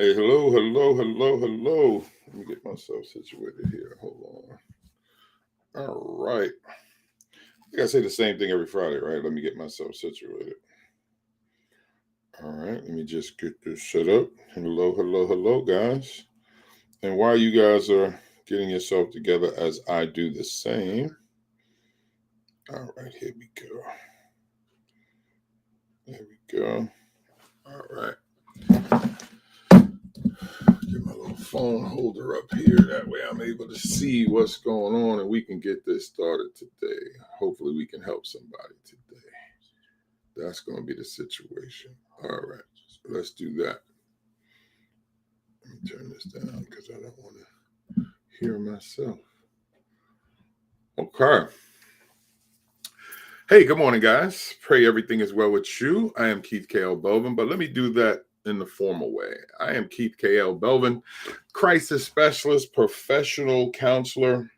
Hey, hello, hello, hello, hello. Let me get myself situated here. Hold on. All right. I gotta say the same thing every Friday, right? Let me get myself situated. All right. Let me just get this set up. Hello, hello, hello, guys. And while you guys are getting yourself together as I do the same. All right, here we go. There we go. All right. Get my little phone holder up here. That way I'm able to see what's going on and we can get this started today. Hopefully we can help somebody today. That's going to be the situation. All right. So let's do that. Let me turn this down because I don't want to hear myself. Okay. Hey, good morning, guys. Pray everything is well with you. I am Keith K.L. Belvin, but let me do that in the formal way. I am Keith K.L. Belvin, crisis specialist, professional counselor,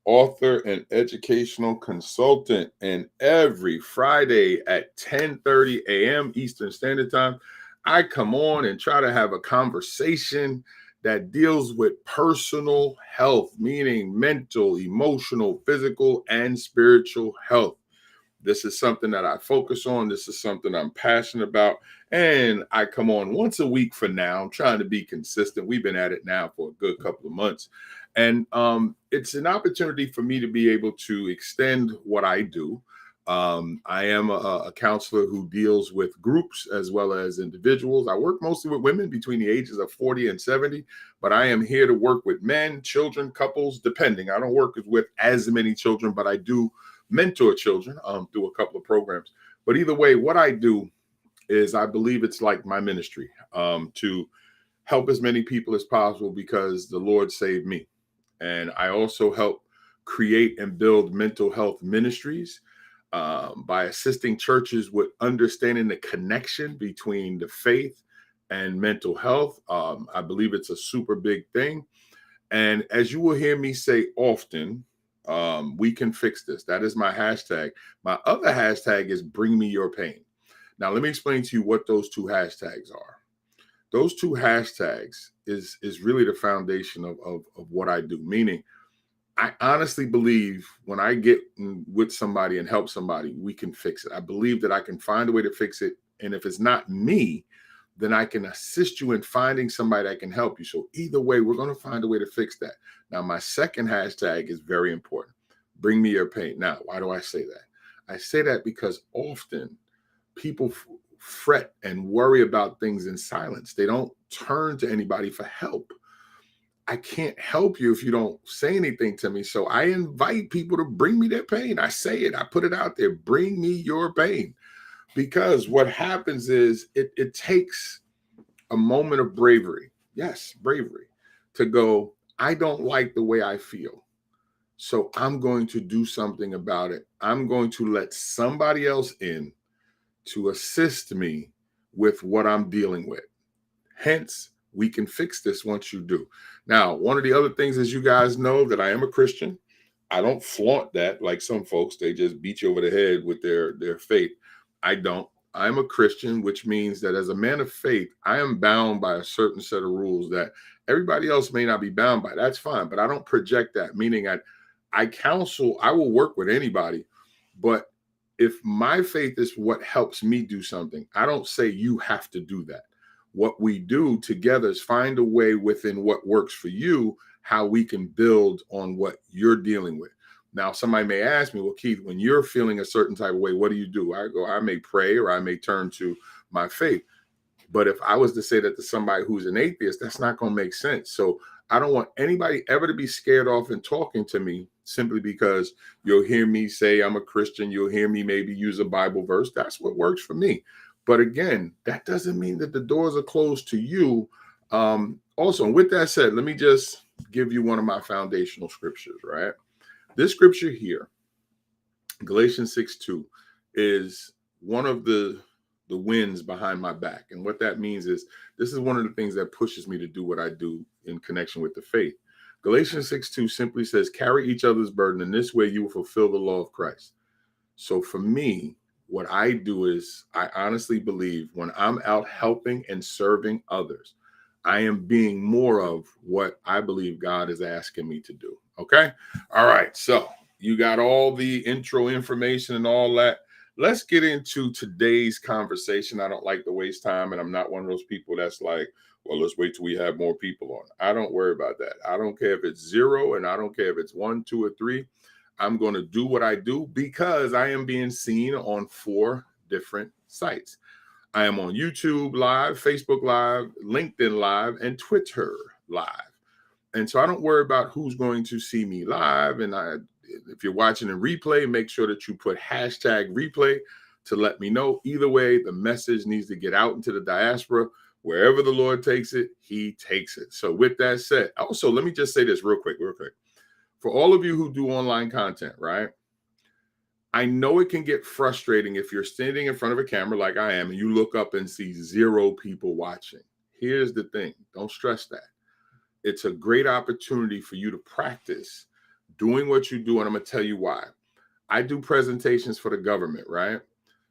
author, and educational consultant. And every Friday at 10:30 a.m. Eastern Standard Time, I come on and try to have a conversation that deals with personal health, meaning mental, emotional, physical, and spiritual health. This is something that I focus on. This is something I'm passionate about. And I come on once a week for now. I'm trying to be consistent. We've been at it now for a good couple of months. And it's an opportunity for me to be able to extend what I do. I am a counselor who deals with groups as well as individuals. I work mostly with women between the ages of 40 and 70, but I am here to work with men, children, couples, depending. I don't work with as many children, but I do mentor children through a couple of programs. But either way, what I do is I believe it's like my ministry to help as many people as possible because the Lord saved me. And I also help create and build mental health ministries by assisting churches with understanding the connection between the faith and mental health. I believe it's a super big thing. And as you will hear me say often, we can fix this. That is my hashtag. My other hashtag is bring me your pain. Now, let me explain to you what those two hashtags are. Those two hashtags is really the foundation of what I do, meaning I honestly believe when I get with somebody and help somebody, we can fix it. I believe that I can find a way to fix it. And if it's not me, then I can assist you in finding somebody that can help you. So either way, we're going to find a way to fix that. Now, my second hashtag is very important. Bring me your pain. Now, why do I say that? I say that because often people fret and worry about things in silence. They don't turn to anybody for help. I can't help you if you don't say anything to me. So I invite people to bring me their pain. I say it, I put it out there. Bring me your pain. Because what happens is it takes a moment of bravery. Yes, bravery to go, I don't like the way I feel. So I'm going to do something about it. I'm going to let somebody else in to assist me with what I'm dealing with. Hence, we can fix this once you do. Now, one of the other things, as you guys know, that I am a Christian. I don't flaunt that like some folks. They just beat you over the head with their faith. I don't. I'm a Christian, which means that as a man of faith, I am bound by a certain set of rules that everybody else may not be bound by. That's fine, but I don't project that, meaning I counsel, I will work with anybody, but if my faith is what helps me do something, I don't say you have to do that. What we do together is find a way within what works for you, how we can build on what you're dealing with. Now, somebody may ask me, well, Keith, when you're feeling a certain type of way, what do you do? I go, I may pray or I may turn to my faith. But if I was to say that to somebody who's an atheist, that's not going to make sense. So I don't want anybody ever to be scared off in talking to me simply because you'll hear me say I'm a Christian. You'll hear me maybe use a Bible verse. That's what works for me. But again, that doesn't mean that the doors are closed to you. Also, with that said, let me just give you one of my foundational scriptures, right? This scripture here, Galatians 6:2, is one of the winds behind my back. And what that means is this is one of the things that pushes me to do what I do in connection with the faith. Galatians 6:2 simply says, carry each other's burden. In this way, you will fulfill the law of Christ. So for me, what I do is I honestly believe when I'm out helping and serving others, I am being more of what I believe God is asking me to do. Okay. All right. So you got all the intro information and all that. Let's get into today's conversation. I don't like to waste time, and I'm not one of those people that's like, well, let's wait till we have more people on. I don't worry about that. I don't care if it's 0, and I don't care if it's 1, 2, or 3. I'm going to do what I do because I am being seen on 4 different sites. I am on YouTube Live, Facebook Live, LinkedIn Live, and Twitter Live. And so I don't worry about who's going to see me live. And if you're watching in replay, make sure that you put #replay to let me know. Either way, the message needs to get out into the diaspora. Wherever the Lord takes it, he takes it. So with that said, also, let me just say this real quick. For all of you who do online content, right? I know it can get frustrating if you're standing in front of a camera like I am and you look up and see 0 people watching. Here's the thing. Don't stress that. It's a great opportunity for you to practice doing what you do. And I'm going to tell you why. I do presentations for the government, right?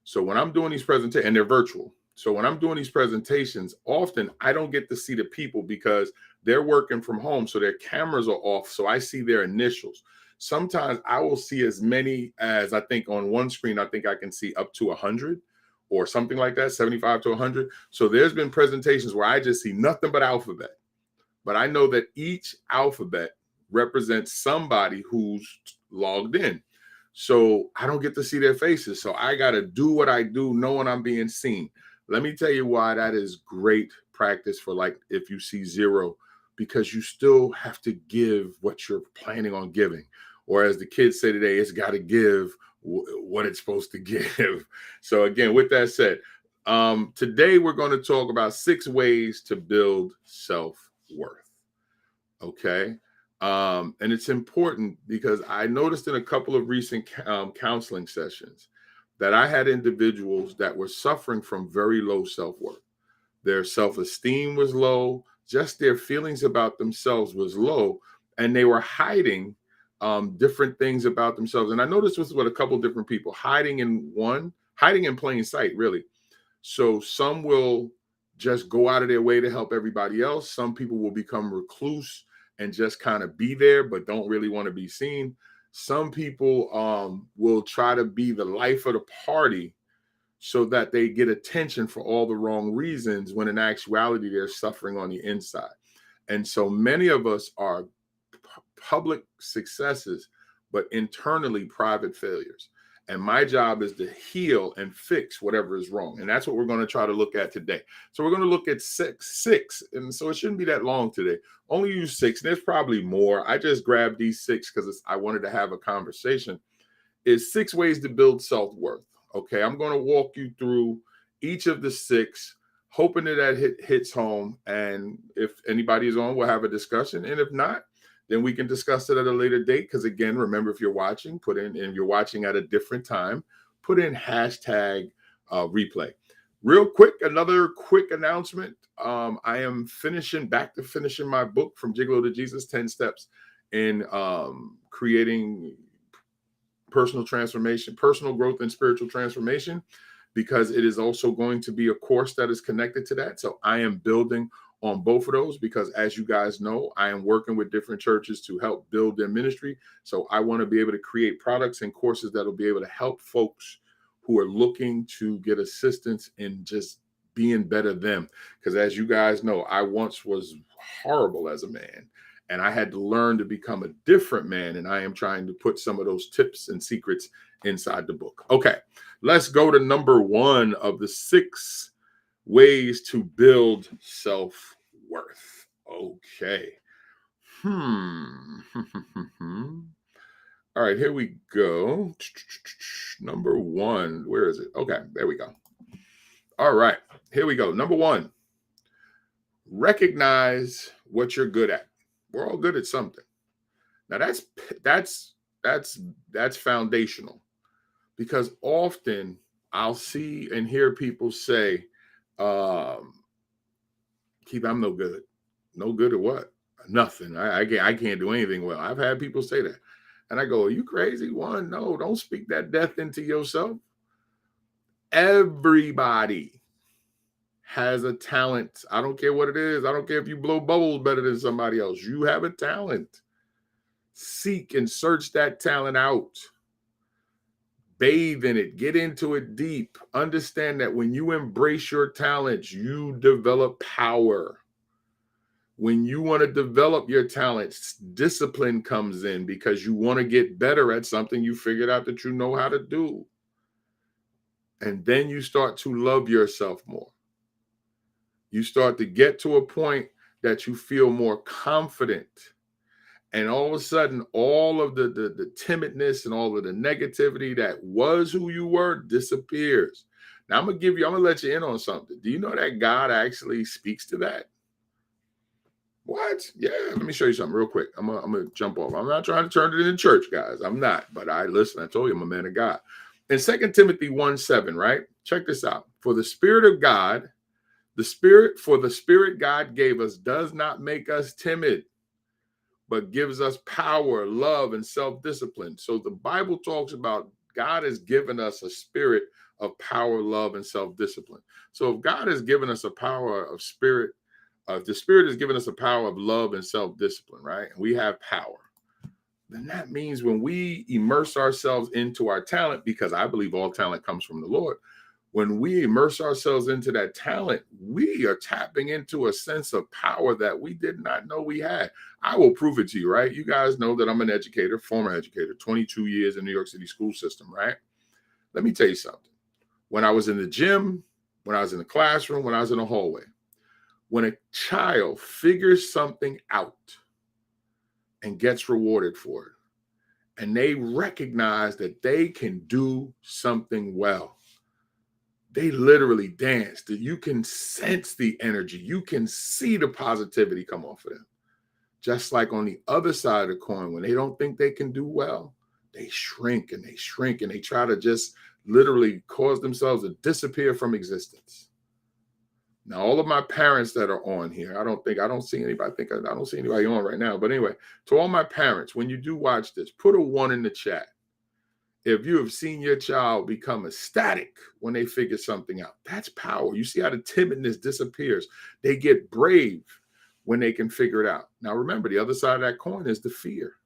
So when I'm doing these presentations, and they're virtual. So when I'm doing these presentations, often I don't get to see the people because they're working from home. So their cameras are off. So I see their initials. Sometimes I will see as many as I think on one screen, I think I can see up to 100 or something like that, 75 to 100. So there's been presentations where I just see nothing but alphabet. But I know that each alphabet represents somebody who's logged in. So I don't get to see their faces. So I got to do what I do knowing I'm being seen. Let me tell you why that is great practice for, like, if you see 0, because you still have to give what you're planning on giving. Or as the kids say today, it's got to give what it's supposed to give. So again, with that said, today we're going to talk about 6 ways to build self-worth. Okay. And it's important because I noticed in a couple of recent counseling sessions that I had individuals that were suffering from very low self-worth. Their self-esteem was low, just their feelings about themselves was low, and they were hiding different things about themselves. And I noticed this with a couple different people, hiding in plain sight, really. So some will just go out of their way to help everybody else. Some people will become recluse and just kind of be there, but don't really want to be seen. Some people will try to be the life of the party so that they get attention for all the wrong reasons, when in actuality, they're suffering on the inside. And so many of us are public successes, but internally private failures. And my job is to heal and fix whatever is wrong. And that's what we're going to try to look at today. So we're going to look at six. And so it shouldn't be that long today. Only use 6. And there's probably more. I just grabbed these 6 because I wanted to have a conversation. Is 6 ways to build self-worth. Okay, I'm going to walk you through each of the 6, hoping that hits home. And if anybody is on, we'll have a discussion. And if not, then we can discuss it at a later date. Because again, remember, if you're watching, and you're watching at a different time, put in #replay. Real quick, another quick announcement. I am finishing my book, From Gigolo to Jesus, 10 Steps in Creating Personal Transformation, Personal Growth and Spiritual Transformation, because it is also going to be a course that is connected to that. So I am building on both of those because, as you guys know, I am working with different churches to help build their ministry. So I want to be able to create products and courses that will be able to help folks who are looking to get assistance in just being better them. Because as you guys know, I once was horrible as a man, and I had to learn to become a different man. And I am trying to put some of those tips and secrets inside the book. Okay, let's go to number 1 of the 6 ways to build self-worth. Okay. All right, here we go. Number 1. Where is it? Okay, there we go. All right, here we go. Number 1. Recognize what you're good at. We're all good at something. Now that's foundational, because often I'll see and hear people say, Keith, I'm no good. No good at what? Nothing. I can't do anything well. I've had people say that. And I go, are you crazy? One, no, don't speak that death into yourself. Everybody has a talent. I don't care what it is. I don't care if you blow bubbles better than somebody else. You have a talent. Seek and search that talent out. Bathe in it. Get into it deep. Understand that when you embrace your talents, you develop power. When you want to develop your talents, discipline comes in because you want to get better at something you figured out that you know how to do. And then you start to love yourself more. You start to get to a point that you feel more confident. And all of a sudden, all of the timidness and all of the negativity that was who you were disappears. Now, I'm going to let you in on something. Do you know that God actually speaks to that? What? Yeah, let me show you something real quick. I'm gonna jump off. I'm not trying to turn it into church, guys. I'm not, but I told you I'm a man of God. In 2 Timothy 1:7, right? Check this out. For the Spirit God gave us does not make us timid, but gives us power, love, and self-discipline. So the Bible talks about God has given us a spirit of power, love, and self-discipline. So if God has given us a power of spirit, the Spirit has given us a power of love and self-discipline, right? And we have power. Then that means when we immerse ourselves into our talent, because I believe all talent comes from the Lord, when we immerse ourselves into that talent, we are tapping into a sense of power that we did not know we had. I will prove it to you, right? You guys know that I'm an educator, former educator, 22 years in New York City school system, right? Let me tell you something. When I was in the gym, when I was in the classroom, when I was in the hallway, when a child figures something out and gets rewarded for it, and they recognize that they can do something well, they literally dance. You can sense the energy. You can see the positivity come off of them. Just like on the other side of the coin, when they don't think they can do well, they shrink and they shrink and they try to just literally cause themselves to disappear from existence. Now, all of my parents that are on here, I don't see anybody on right now. But anyway, to all my parents, when you do watch this, put a 1 in the chat if you have seen your child become ecstatic when they figure something out. That's power. You see how the timidness disappears. They get brave when they can figure it out. Now, remember, the other side of that coin is the fear.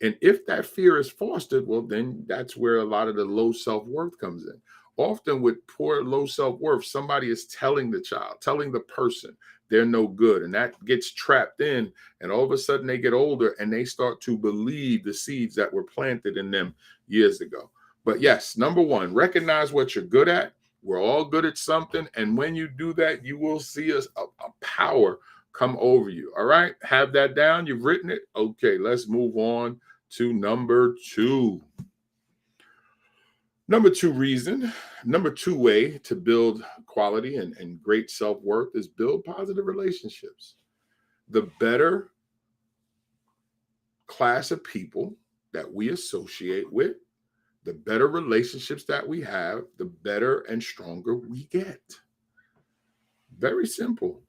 And if that fear is fostered, well, then that's where a lot of the low self-worth comes in. Often with poor, low self-worth, somebody is telling the person they're no good. And that gets trapped in. And all of a sudden they get older and they start to believe the seeds that were planted in them years ago. But yes, number 1, recognize what you're good at. We're all good at something. And when you do that, you will see a power come over you. All right. Have that down. You've written it. Okay, let's move on to number 2. Number 2 way to build quality and great self-worth is build positive relationships. The better class of people that we associate with, the better relationships that we have, the better and stronger we get. Very simple.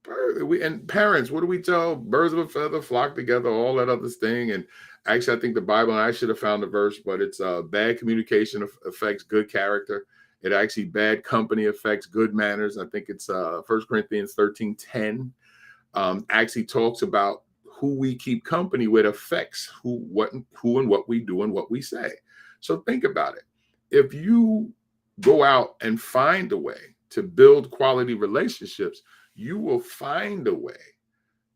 And parents, what do we tell? Birds of a feather flock together, all that other thing. And actually, I think the Bible, and I should have found the verse, but it's bad communication affects good character. It actually, bad company affects good manners. I think it's 1 Corinthians 13:10 actually talks about who we keep company with affects who and what we do and what we say. So think about it. If you go out and find a way to build quality relationships, you will find a way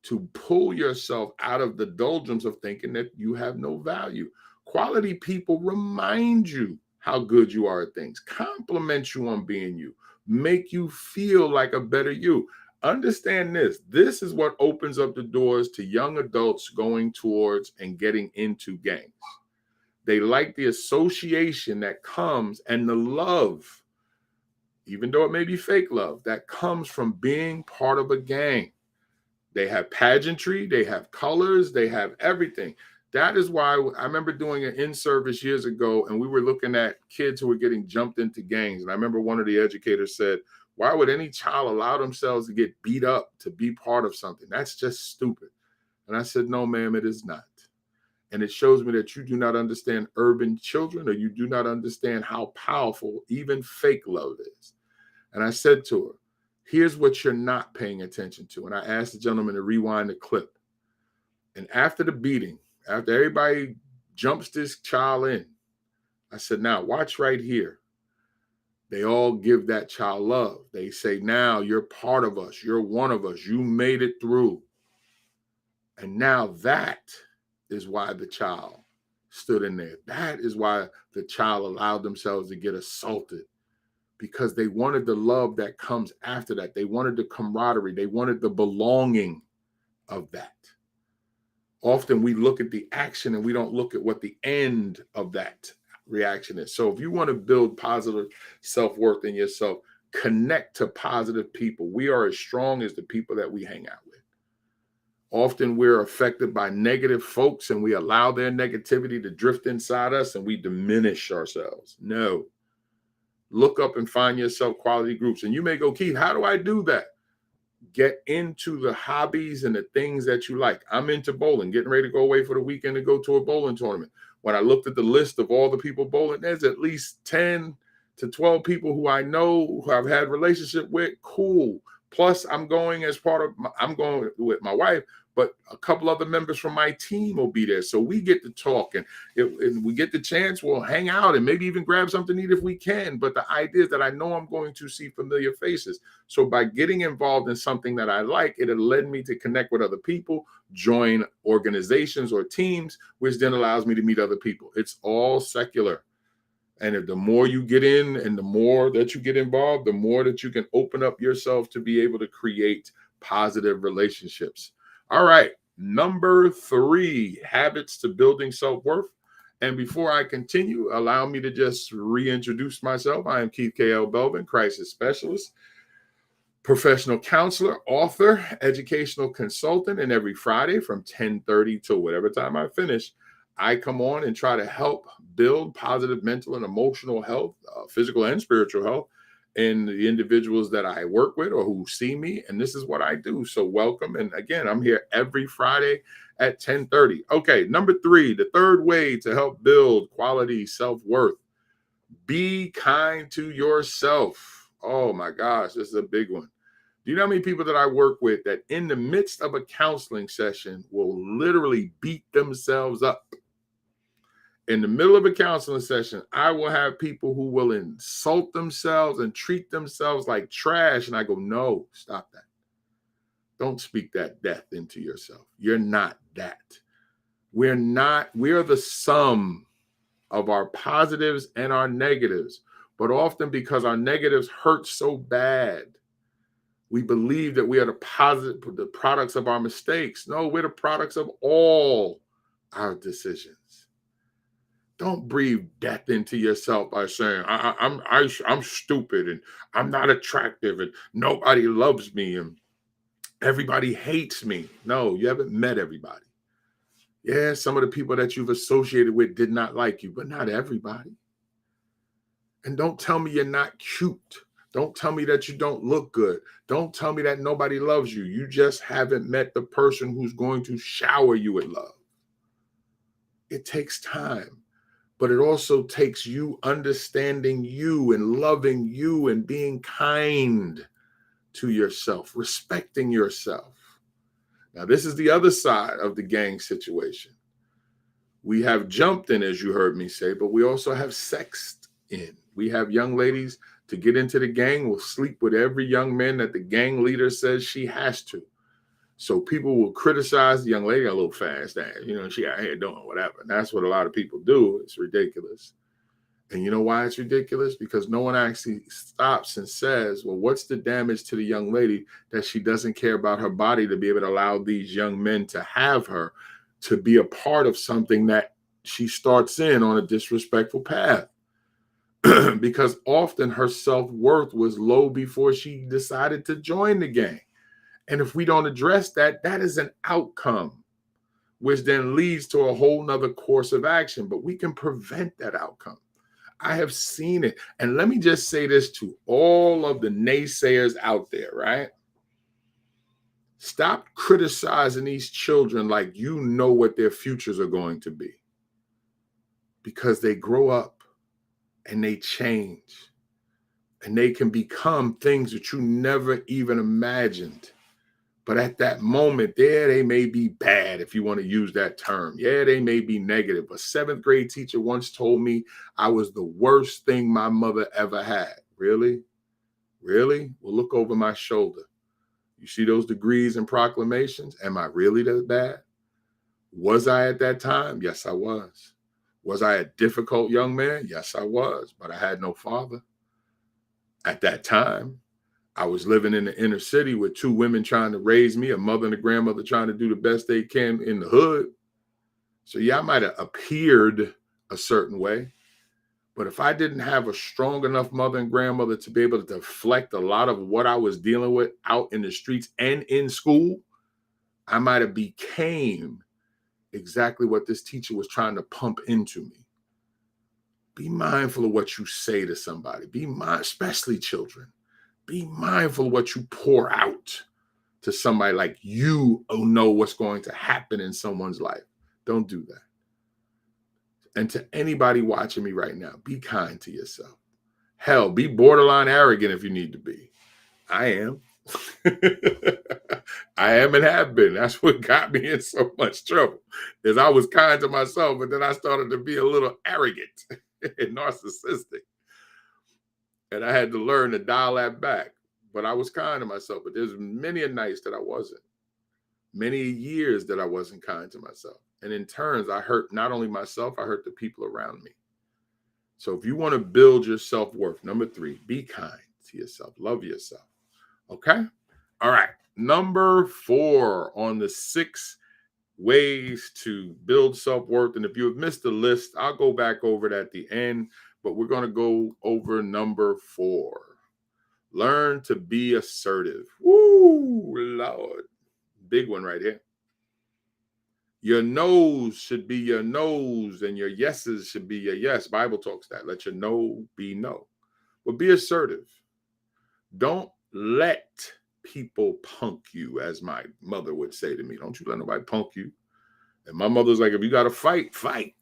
to pull yourself out of the doldrums of thinking that you have no value. Quality people remind you how good you are at things, compliment you on being you, make you feel like a better you. Understand this. This is what opens up the doors to young adults going towards and getting into gangs. They like the association that comes and the love, even though it may be fake love, that comes from being part of a gang. They have pageantry, they have colors, they have everything. That is why I remember doing an in-service years ago, and we were looking at kids who were getting jumped into gangs. And I remember one of the educators said, why would any child allow themselves to get beat up to be part of something? That's just stupid. And I said, no, ma'am, it is not. And it shows me that you do not understand urban children, or you do not understand how powerful even fake love is. And I said to her, Here's what you're not paying attention to. And I asked the gentleman to rewind the clip. And after the beating, after everybody jumps this child in, I said, now watch right here. They all give that child love. They say, now you're part of us. You're one of us. You made it through. And now that is why the child stood in there. That is why the child allowed themselves to get assaulted, because they wanted the love that comes after that. They wanted the camaraderie. They wanted the belonging of that. Often we look at the action and we don't look at what the end of that reaction is. So if you want to build positive self-worth in yourself, connect to positive people. We are as strong as the people that we hang out with. Often we're affected by negative folks and we allow their negativity to drift inside us and we diminish ourselves. No. Look up and find yourself quality groups. And you may go, Keith, how do I do that? Get into the hobbies and the things that you like. I'm into bowling, getting ready to go away for the weekend to go to a bowling tournament. When I looked at the list of all the people bowling, there's at least 10 to 12 people who I know, who I've had relationship with. Cool. Plus, I'm going I'm going with my wife, but a couple other members from my team will be there. So we get to talk and we get the chance, we'll hang out and maybe even grab something to eat if we can. But the idea is that I know I'm going to see familiar faces. So by getting involved in something that I like, it had led me to connect with other people, join organizations or teams, which then allows me to meet other people. It's all secular. And if the more you get in and the more that you get involved, the more that you can open up yourself to be able to create positive relationships. All right. Number 3, habits to building self-worth. And before I continue, allow me to just reintroduce myself. I am Keith K.L. Belvin, crisis specialist, professional counselor, author, educational consultant. And every Friday from 10:30 to whatever time I finish, I come on and try to help build positive mental and emotional health, physical and spiritual health in the individuals that I work with or who see me. And this is what I do. So welcome. And again, I'm here every Friday at 10:30. Okay, number 3, the third way to help build quality self-worth. Be kind to yourself. Oh my gosh, this is a big one. Do you know how many people that I work with that in the midst of a counseling session will literally beat themselves up? In the middle of a counseling session, I will have people who will insult themselves and treat themselves like trash. And I go, no, stop that. Don't speak that death into yourself. You're not that. We're the sum of our positives and our negatives. But often because our negatives hurt so bad, we believe that we are the products of our mistakes. No, we're the products of all our decisions. Don't breathe death into yourself by saying, I'm stupid and I'm not attractive and nobody loves me and everybody hates me. No, you haven't met everybody. Yeah, some of the people that you've associated with did not like you, but not everybody. And don't tell me you're not cute. Don't tell me that you don't look good. Don't tell me that nobody loves you. You just haven't met the person who's going to shower you with love. It takes time. But it also takes you understanding you and loving you and being kind to yourself, respecting yourself. Now, this is the other side of the gang situation. We have jumped in, as you heard me say, but we also have sexed in. We have young ladies to get into the gang will sleep with every young man that the gang leader says she has to. So people will criticize the young lady a little fast. She out here doing whatever. And that's what a lot of people do. It's ridiculous. And you know why it's ridiculous? Because no one actually stops and says, well, what's the damage to the young lady that she doesn't care about her body to be able to allow these young men to have her, to be a part of something that she starts in on a disrespectful path? Because often her self-worth was low before she decided to join the gang. And if we don't address that, that is an outcome, which then leads to a whole nother course of action. But we can prevent that outcome. I have seen it. And let me just say this to all of the naysayers out there, right? Stop criticizing these children like you know what their futures are going to be. Because they grow up and they change. And they can become things that you never even imagined. But at that moment, yeah, they may be bad, if you want to use that term. Yeah, they may be negative. A seventh grade teacher once told me I was the worst thing my mother ever had. Really? Really? Well, look over my shoulder. You see those degrees and proclamations? Am I really that bad? Was I at that time? Yes, I was. Was I a difficult young man? Yes, I was. But I had no father. At that time, I was living in the inner city with two women trying to raise me, a mother and a grandmother trying to do the best they can in the hood. So yeah, I might have appeared a certain way, but if I didn't have a strong enough mother and grandmother to be able to deflect a lot of what I was dealing with out in the streets and in school, I might have became exactly what this teacher was trying to pump into me. Be mindful of what you say to somebody. Be mindful, especially children. Be mindful of what you pour out to somebody, like you know what's going to happen in someone's life. Don't do that. And to anybody watching me right now, be kind to yourself. Hell, be borderline arrogant if you need to be. I am. I am and have been. That's what got me in so much trouble, is I was kind to myself, but then I started to be a little arrogant and narcissistic. And I had to learn to dial that back. But I was kind to myself. But there's many a nights that I wasn't. Many years that I wasn't kind to myself. And in turns, I hurt not only myself, I hurt the people around me. So if you want to build your self-worth, number 3, be kind to yourself. Love yourself. Okay? All right. Number 4 on the 6 ways to build self-worth. And if you have missed the list, I'll go back over it at the end. But we're going to go over number 4. Learn to be assertive. Woo, Lord. Big one right here. Your no's should be your no's and your yeses should be your yes. Bible talks that. Let your no be no. But be assertive. Don't let people punk you, as my mother would say to me. Don't you let nobody punk you. And my mother's like, if you got to fight, fight.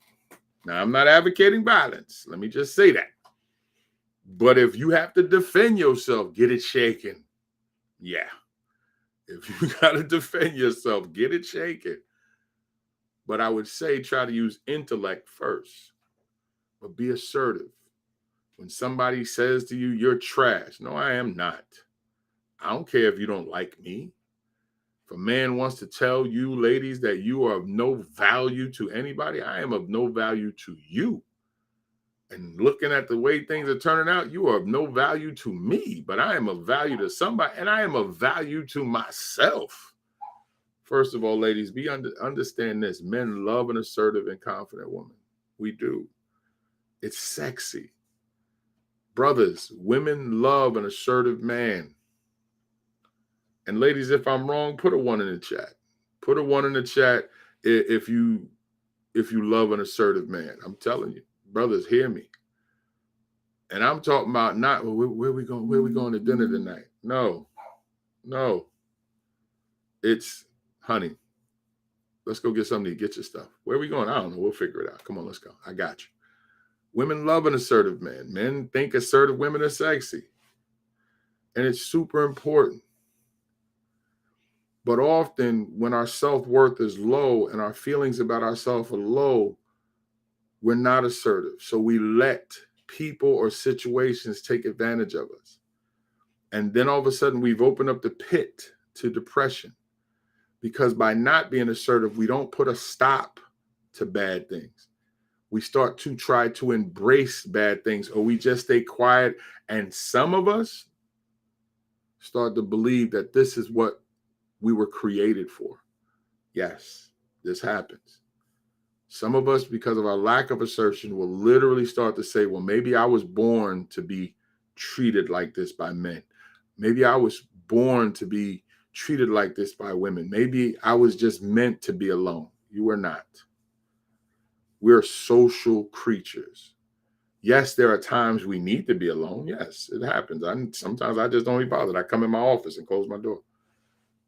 Now, I'm not advocating violence. Let me just say that. But if you have to defend yourself, get it shaken. Yeah. If you got to defend yourself, get it shaken. But I would say try to use intellect first. But be assertive. When somebody says to you, you're trash. No, I am not. I don't care if you don't like me. If a man wants to tell you, ladies, that you are of no value to anybody, I am of no value to you. And looking at the way things are turning out, you are of no value to me, but I am of value to somebody, and I am of value to myself. First of all, ladies, understand this. Men love an assertive and confident woman. We do. It's sexy. Brothers, women love an assertive man. And ladies, if I'm wrong, put a 1 in the chat. Put a 1 in the chat if you love an assertive man. I'm telling you, brothers, hear me. And I'm talking about not where we going to dinner tonight. No. It's, honey, let's go get something to get your stuff. Where are we going? I don't know. We'll figure it out. Come on, let's go. I got you. Women love an assertive man. Men think assertive women are sexy. And it's super important. But often when our self-worth is low and our feelings about ourselves are low, we're not assertive. So we let people or situations take advantage of us. And then all of a sudden we've opened up the pit to depression. Because by not being assertive, we don't put a stop to bad things. We start to try to embrace bad things, or we just stay quiet. And some of us start to believe that this is what we were created for. Yes, this happens. Some of us, because of our lack of assertion, will literally start to say, well, maybe I was born to be treated like this by men. Maybe I was born to be treated like this by women. Maybe I was just meant to be alone. You are not. We're social creatures. Yes, there are times we need to be alone. Yes, it happens. Sometimes I just don't be bothered. I come in my office and close my door.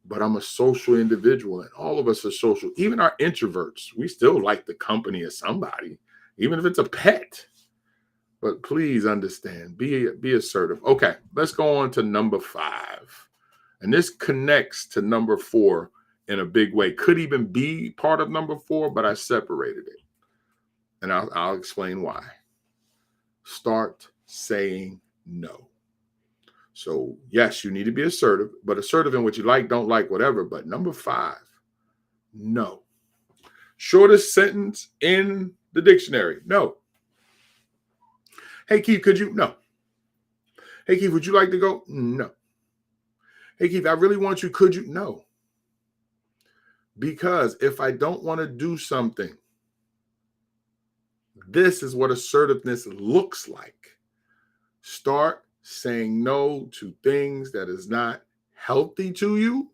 But I'm a social individual, and all of us are social. Even our introverts, we still like the company of somebody, even if it's a pet. But please understand, be assertive. Okay, let's go on to number 5. And this connects to number 4 in a big way. Could even be part of number 4, but I separated it. And I'll explain why. Start saying no. So yes, you need to be assertive, but assertive in what you like, don't like, whatever. But number 5, no. Shortest sentence in the dictionary. No. Hey, Keith, could you? No. Hey, Keith, would you like to go? No. Hey, Keith, I really want you. Could you? No. Because if I don't want to do something, this is what assertiveness looks like. Start saying no to things that is not healthy to you,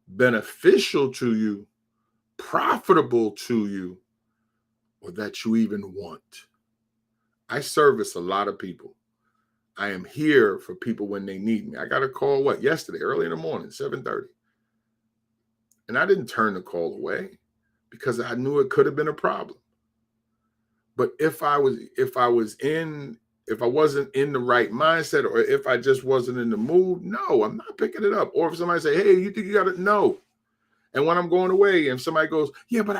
beneficial to you, profitable to you, or that you even want. I service a lot of people. I am here for people when they need me. I got a call, yesterday, early in the morning, 7:30. And I didn't turn the call away because I knew it could have been a problem. But if I wasn't in the right mindset, or if I just wasn't in the mood, no, I'm not picking it up. Or if somebody say, hey, you think you got it? No. And when I'm going away and somebody goes, yeah, but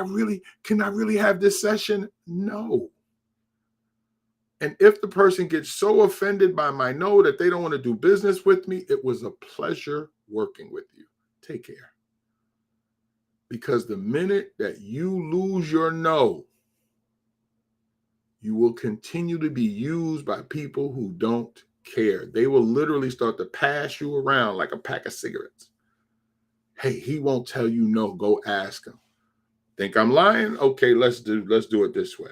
can I really have this session? No. And if the person gets so offended by my no that they don't want to do business with me, it was a pleasure working with you. Take care. Because the minute that you lose your no, you will continue to be used by people who don't care. They will literally start to pass you around like a pack of cigarettes. Hey, he won't tell you no. Go ask him. Think I'm lying? Okay, let's do it this way.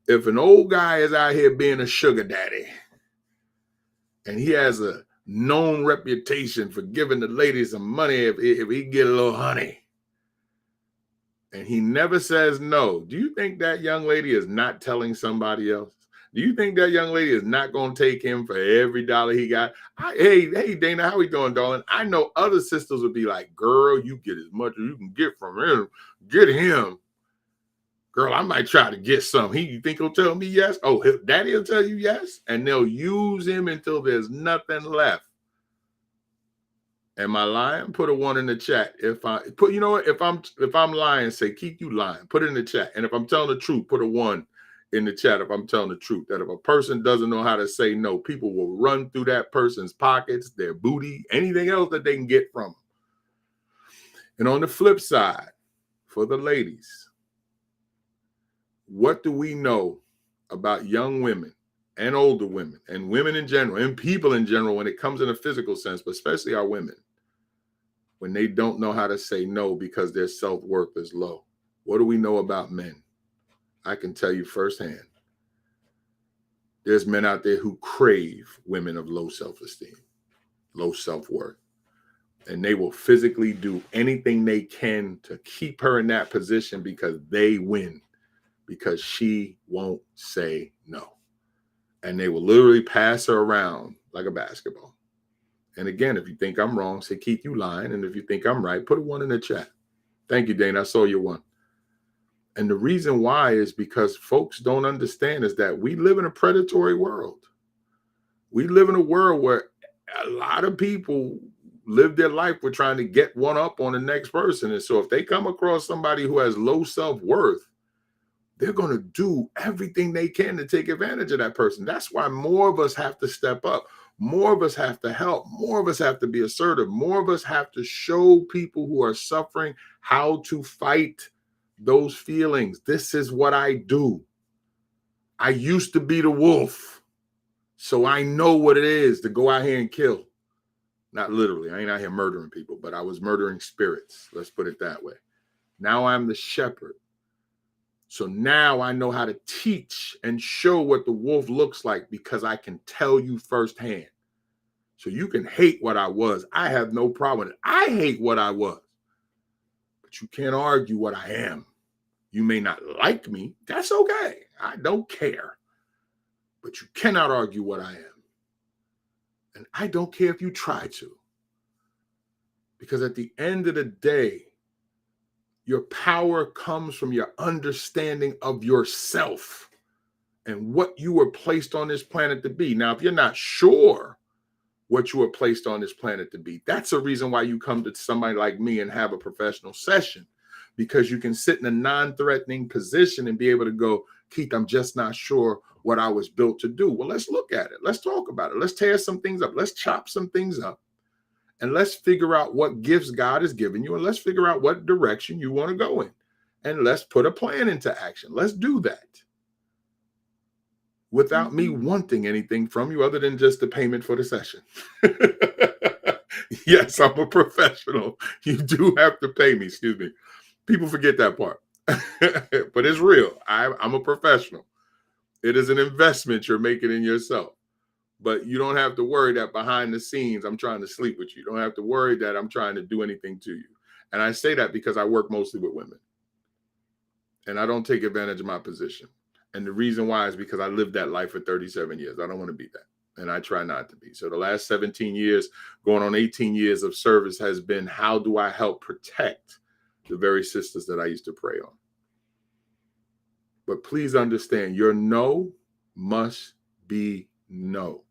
If an old guy is out here being a sugar daddy and he has a known reputation for giving the ladies some money if he get a little honey, and he never says no, do you think that young lady is not telling somebody else? Do you think that young lady is not going to take him for every dollar he got? Hey, Dana, how we doing, darling? I know other sisters would be like, girl, you get as much as you can get from him. Get him. Girl, I might try to get some. You think he'll tell me yes? Oh, daddy will tell you yes? And they'll use him until there's nothing left. Am I lying? Put a 1 in the chat. If I'm lying, say, Keith, you lying. Put it in the chat. And if I'm telling the truth, put a 1 in the chat if I'm telling the truth. That if a person doesn't know how to say no, people will run through that person's pockets, their booty, anything else that they can get from them. And on the flip side, for the ladies, what do we know about young women and older women and women in general and people in general when it comes in a physical sense, but especially our women, when they don't know how to say no because their self-worth is low? What do we know about men? I can tell you firsthand. There's men out there who crave women of low self-esteem, low self-worth. And they will physically do anything they can to keep her in that position because they win, because she won't say no. And they will literally pass her around like a basketball. And again, if you think I'm wrong, say, Keith, you lying. And if you think I'm right, put a 1 in the chat. Thank you, Dana. I saw your 1. And the reason why is because folks don't understand is that we live in a predatory world. We live in a world where a lot of people live their life with trying to get one up on the next person. And so if they come across somebody who has low self-worth, they're going to do everything they can to take advantage of that person. That's why more of us have to step up. More of us have to help. More of us have to be assertive. More of us have to show people who are suffering how to fight those feelings. This is what I do. I used to be the wolf, so I know what it is to go out here and kill. Not literally. I ain't out here murdering people, but I was murdering spirits. Let's put it that way. Now I'm the shepherd. So now I know how to teach and show what the wolf looks like because I can tell you firsthand. So you can hate what I was. I have no problem with it. I hate what I was. But you can't argue what I am. You may not like me. That's okay. I don't care. But you cannot argue what I am. And I don't care if you try to. Because at the end of the day, your power comes from your understanding of yourself and what you were placed on this planet to be. Now, if you're not sure what you were placed on this planet to be, that's a reason why you come to somebody like me and have a professional session, because you can sit in a non-threatening position and be able to go, Keith, I'm just not sure what I was built to do. Well, let's look at it. Let's talk about it. Let's tear some things up. Let's chop some things up. And let's figure out what gifts God has given you. And let's figure out what direction you want to go in. And let's put a plan into action. Let's do that without me wanting anything from you other than just the payment for the session. Yes, I'm a professional. You do have to pay me. Excuse me. People forget that part. But it's real. I'm a professional. It is an investment you're making in yourself. But you don't have to worry that behind the scenes, I'm trying to sleep with you. You don't have to worry that I'm trying to do anything to you. And I say that because I work mostly with women. And I don't take advantage of my position. And the reason why is because I lived that life for 37 years. I don't want to be that. And I try not to be. So the last 17 years, going on 18 years of service has been, how do I help protect the very sisters that I used to pray on? But please understand, your no must be no.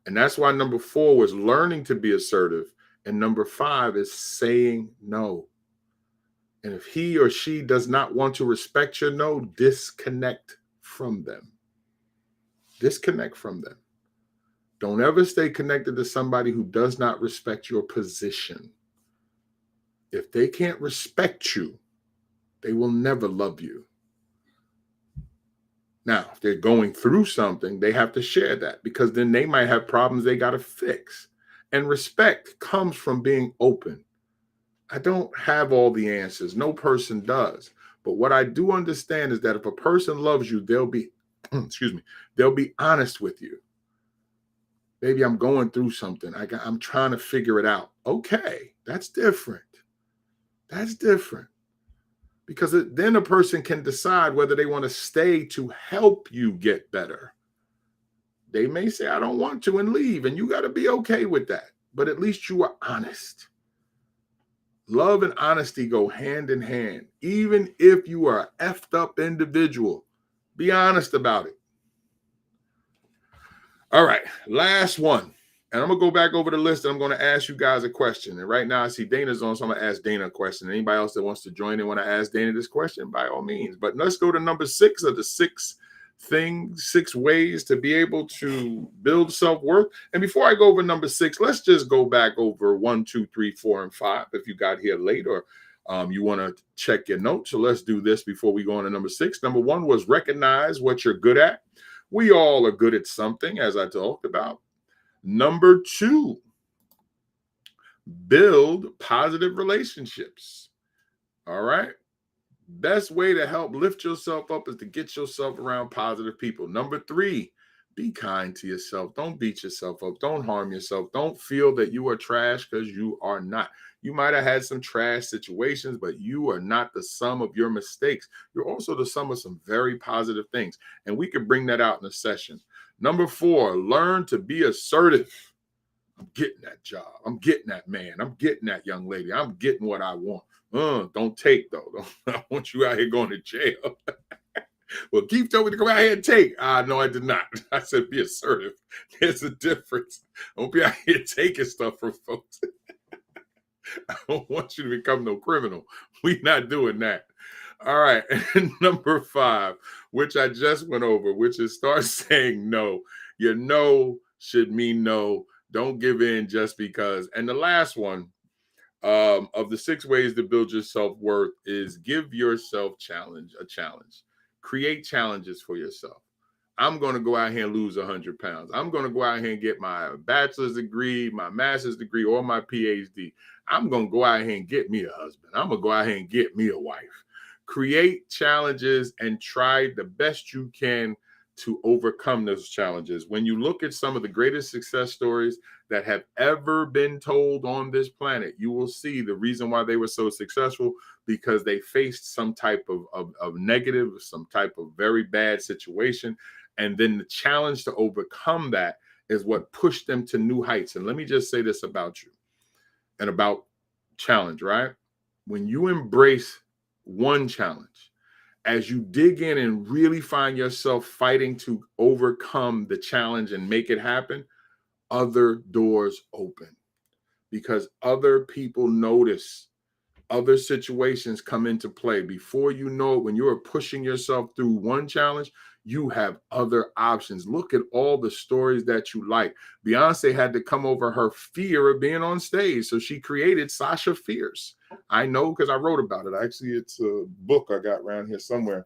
And that's why number 4 was learning to be assertive. And number 5 is saying no. And if he or she does not want to respect your no, disconnect from them. Disconnect from them. Don't ever stay connected to somebody who does not respect your position. If they can't respect you, they will never love you. Now, if they're going through something, they have to share that, because then they might have problems they got to fix. And respect comes from being open. I don't have all the answers. No person does. But what I do understand is that if a person loves you, they'll be, they'll be honest with you. Maybe I'm going through something. I'm trying to figure it out. Okay, that's different. That's different. Because then a person can decide whether they want to stay to help you get better. They may say, I don't want to, and leave. And you got to be okay with that. But at least you are honest. Love and honesty go hand in hand. Even if you are an effed up individual, be honest about it. All right, last one. And I'm going to go back over the list, and I'm going to ask you guys a question. And right now I see Dana's on, so I'm going to ask Dana a question. Anybody else that wants to join in want to ask Dana this question, by all means. But let's go to number 6 of the 6 ways to be able to build self-worth. And before I go over number 6, let's just go back over 1, 2, 3, 4, and 5 if you got here late, or you want to check your notes. So let's do this before we go on to number 6. Number 1 was recognize what you're good at. We all are good at something, as I talked about. Number 2, build positive relationships. All right. Best way to help lift yourself up is to get yourself around positive people. Number 3, be kind to yourself. Don't beat yourself up. Don't harm yourself. Don't feel that you are trash, because you are not. You might have had some trash situations, but you are not the sum of your mistakes. You're also the sum of some very positive things. And we could bring that out in a session. Number 4, learn to be assertive. I'm getting that job. I'm getting that man. I'm getting that young lady. I'm getting what I want. Don't take, though. I want you out here going to jail. Well, Keith told me to come out here and take. No, I did not. I said be assertive. There's a difference. Don't be out here taking stuff from folks. I don't want you to become no criminal. We're not doing that. All right. And number 5, which I just went over, which is start saying no. Your no should mean no. Don't give in just because. And the last one of the 6 ways to build your self-worth is give yourself a challenge. Create challenges for yourself. I'm going to go out here and lose 100 pounds. I'm going to go out here and get my bachelor's degree, my master's degree, or my PhD. I'm going to go out here and get me a husband. I'm going to go out here and get me a wife. Create challenges and try the best you can to overcome those challenges. When you look at some of the greatest success stories that have ever been told on this planet, you will see the reason why they were so successful, because they faced some type of negative, some type of very bad situation. And then the challenge to overcome that is what pushed them to new heights. And let me just say this about you and about challenge, right? When you embrace one challenge As you dig in and really find yourself fighting to overcome the challenge and make it happen, other doors open because other people notice, other situations come into play. Before you know it, when you are pushing yourself through one challenge, you have other options. Look at all the stories that you like. Beyonce had to come over her fear of being on stage, so she created Sasha Fierce. I know because I wrote about it. Actually, it's a book I got around here somewhere.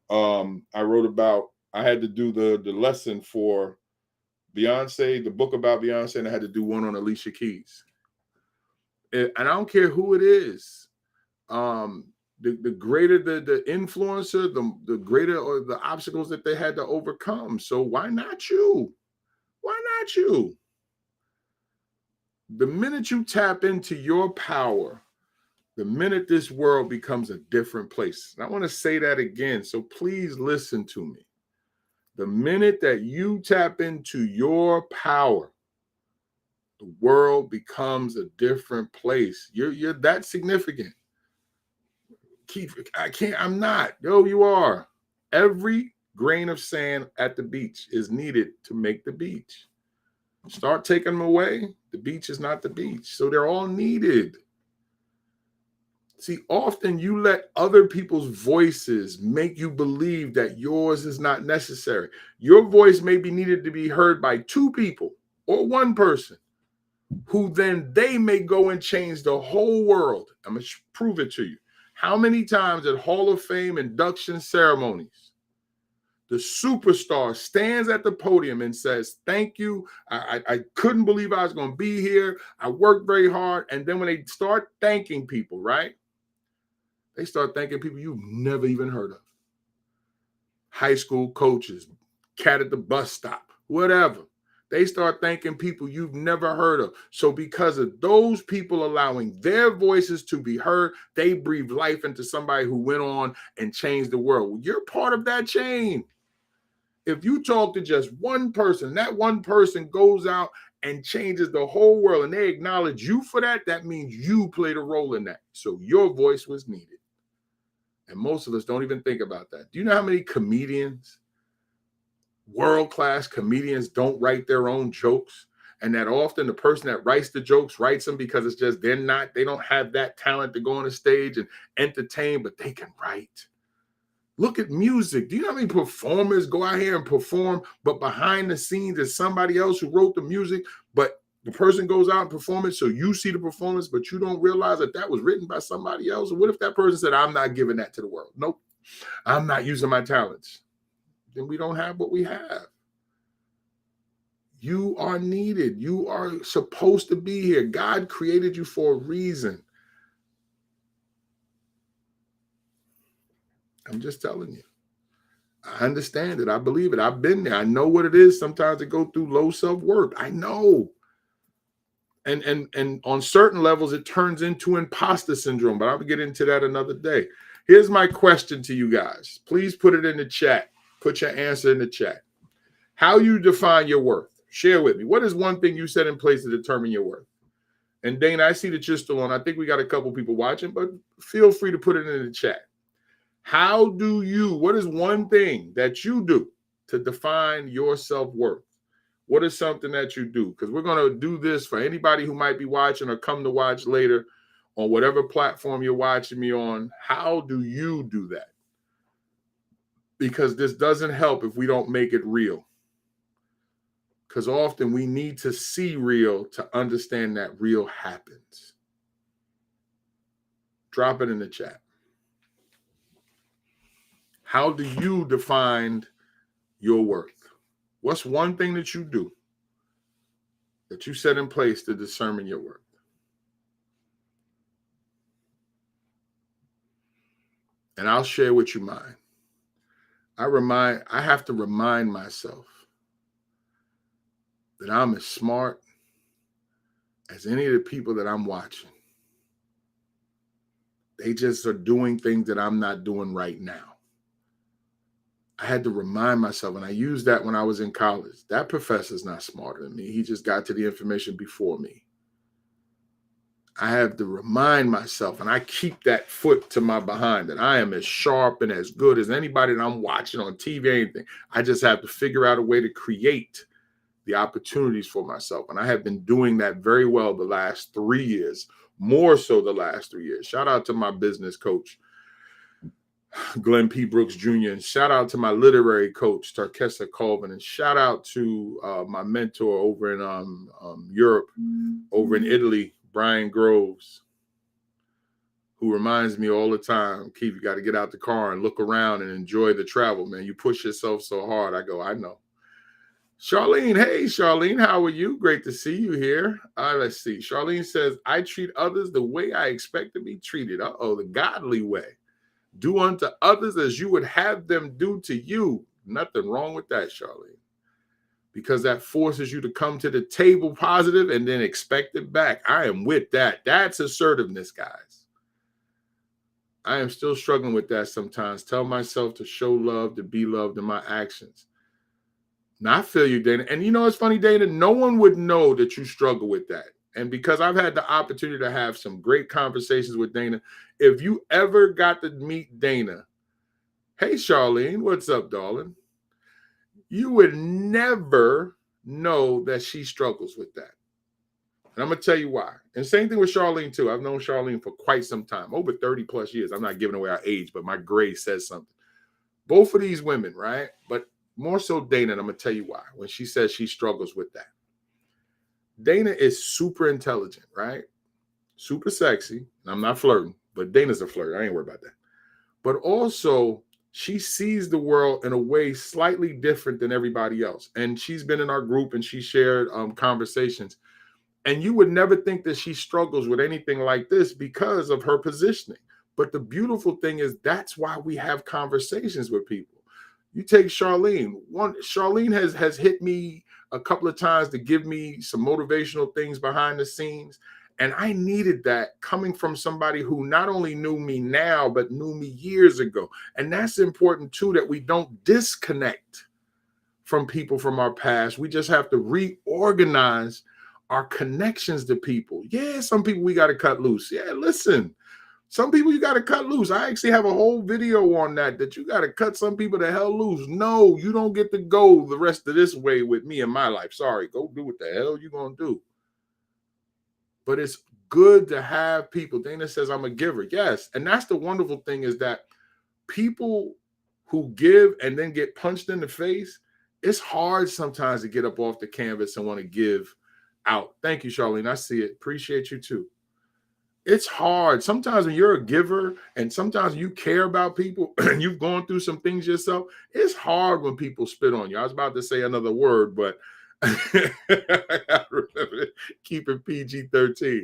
I wrote about, I had to do the lesson for Beyonce, the book about Beyonce, and I had to do one on Alicia Keys. And I don't care who it is. The greater the influencer, the greater or the obstacles that they had to overcome. So why not you? Why not you? The minute you tap into your power, the minute this world becomes a different place. And I want to say that again, so please listen to me. The minute that you tap into your power, the world becomes a different place. You're that significant. Keith, I'm not. No, you are. Every grain of sand at the beach is needed to make the beach. Start taking them away, the beach is not the beach. So they're all needed. See, often you let other people's voices make you believe that yours is not necessary. Your voice may be needed to be heard by two people or one person, who then they may go and change the whole world. I'm going to prove it to you. How many times at Hall of Fame induction ceremonies, the superstar stands at the podium and says, thank you. I couldn't believe I was going to be here. I worked very hard. And then when they start thanking people, right? They start thanking people you've never even heard of. High school coaches, cat at the bus stop, whatever. They start thanking people you've never heard of. So because of those people allowing their voices to be heard, they breathe life into somebody who went on and changed the world. Well, you're part of that chain. If you talk to just one person, that one person goes out and changes the whole world, and they acknowledge you for that, that means you played a role in that. So your voice was needed. And most of us don't even think about that. Do you know how many comedians, world-class comedians, don't write their own jokes? And that often the person that writes the jokes writes them because it's just they don't have that talent to go on a stage and entertain, but they can write. Look at music. Do you know how many performers go out here and perform, but behind the scenes is somebody else who wrote the music, but the person goes out and performs it, so you see the performance, but you don't realize that that was written by somebody else? Or what if that person said, I'm not giving that to the world? Nope, I'm not using my talents. Then we don't have what we have. You are needed. You are supposed to be here. God created you for a reason. I'm just telling you. I understand it. I believe it. I've been there. I know what it is sometimes to go through low self-worth. I know. And on certain levels, it turns into imposter syndrome, but I'll get into that another day. Here's my question to you guys. Please put it in the chat. Put your answer in the chat. How you define your worth? Share with me. What is one thing you set in place to determine your worth? And Dana, I see that you're still on. I think we got a couple people watching, but feel free to put it in the chat. What is one thing that you do to define your self-worth? What is something that you do? Because we're going to do this for anybody who might be watching or come to watch later on whatever platform you're watching me on. How do you do that? Because this doesn't help if we don't make it real. Because often we need to see real to understand that real happens. Drop it in the chat. How do you define your worth? What's one thing that you do that you set in place to determine your worth? And I'll share with you mine. I have to remind myself that I'm as smart as any of the people that I'm watching. They just are doing things that I'm not doing right now. I had to remind myself, and I used that when I was in college. That professor's not smarter than me. He just got to the information before me. I have to remind myself, and I keep that foot to my behind, that I am as sharp and as good as anybody that I'm watching on TV, anything. I just have to figure out a way to create the opportunities for myself. And I have been doing that very well the last 3 years, more so the last 3 years. Shout out to my business coach, Glenn P. Brooks Jr., and shout out to my literary coach, Tarkessa Colvin, and shout out to my mentor over in Europe, over in Italy, Brian Groves, who reminds me all the time, Keith, you got to get out the car and look around and enjoy the travel, man. You push yourself so hard. I go, I know. Charlene, hey, Charlene, how are you? Great to see you here. Let's see. Charlene says, I treat others the way I expect to be treated. Uh-oh, the godly way. Do unto others as you would have them do to you. Nothing wrong with that, Charlene, because that forces you to come to the table positive and then expect it back. I am with that. That's assertiveness, guys. I am still struggling with that sometimes. Tell myself to show love, to be loved in my actions. Now, I feel you, Dana. And you know, it's funny, Dana, no one would know that you struggle with that. And because I've had the opportunity to have some great conversations with Dana, if you ever got to meet Dana, hey, Charlene, what's up, darling? You would never know that she struggles with that. And I'm going to tell you why. And same thing with Charlene, too. I've known Charlene for quite some time, over 30 plus years. I'm not giving away our age, but my grade says something. Both of these women, right? But more so Dana, and I'm going to tell you why, when she says she struggles with that. Dana is super intelligent, right? Super sexy. And I'm not flirting, but Dana's a flirt. I ain't worried about that. But also, she sees the world in a way slightly different than everybody else. And she's been in our group and she shared conversations. And you would never think that she struggles with anything like this because of her positioning. But the beautiful thing is that's why we have conversations with people. You take Charlene. Charlene has hit me a couple of times to give me some motivational things behind the scenes. And I needed that coming from somebody who not only knew me now, but knew me years ago. And that's important too, that we don't disconnect from people from our past. We just have to reorganize our connections to people. Yeah, some people we got to cut loose. Yeah, listen. Some people you got to cut loose. I actually have a whole video on that you got to cut some people the hell loose. No, you don't get to go the rest of this way with me in my life. Sorry, go do what the hell you going to do. But it's good to have people. Dana says I'm a giver. Yes. And that's the wonderful thing is that people who give and then get punched in the face, it's hard sometimes to get up off the canvas and want to give out. Thank you, Charlene. I see it. Appreciate you too. It's hard. Sometimes when you're a giver and sometimes you care about people and you've gone through some things yourself, it's hard when people spit on you. I was about to say another word, but keep it PG-13.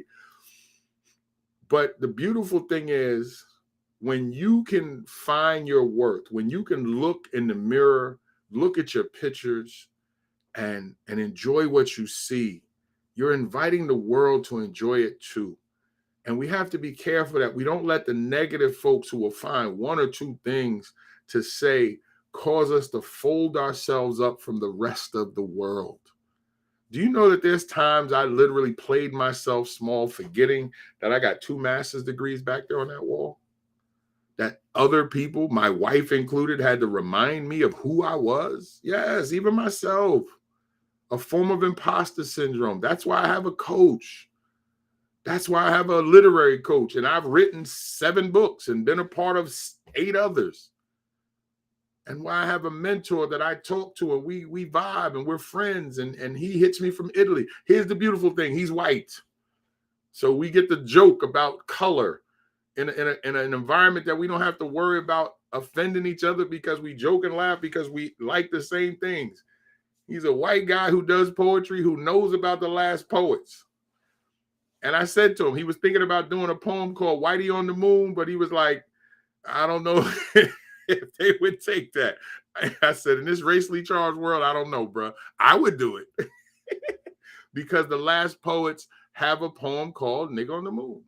But the beautiful thing is when you can find your worth, when you can look in the mirror, look at your pictures and enjoy what you see, you're inviting the world to enjoy it too. And we have to be careful that we don't let the negative folks who will find one or two things to say cause us to fold ourselves up from the rest of the world. Do you know that there's times I literally played myself small, forgetting that I got 2 master's degrees back there on that wall? That other people, my wife included, had to remind me of who I was? Yes, even myself. A form of imposter syndrome. That's why I have a coach. That's why I have a literary coach, and I've written 7 books and been a part of 8 others. And why I have a mentor that I talk to, and we vibe, and we're friends, and he hits me from Italy. Here's the beautiful thing. He's white. So we get the joke about color in an environment that we don't have to worry about offending each other because we joke and laugh because we like the same things. He's a white guy who does poetry, who knows about the last poets. And I said to him, he was thinking about doing a poem called Whitey on the Moon, but he was like, I don't know if they would take that. I said, in this racially charged world, I don't know, bro. I would do it. Because the last poets have a poem called Nigga on the Moon.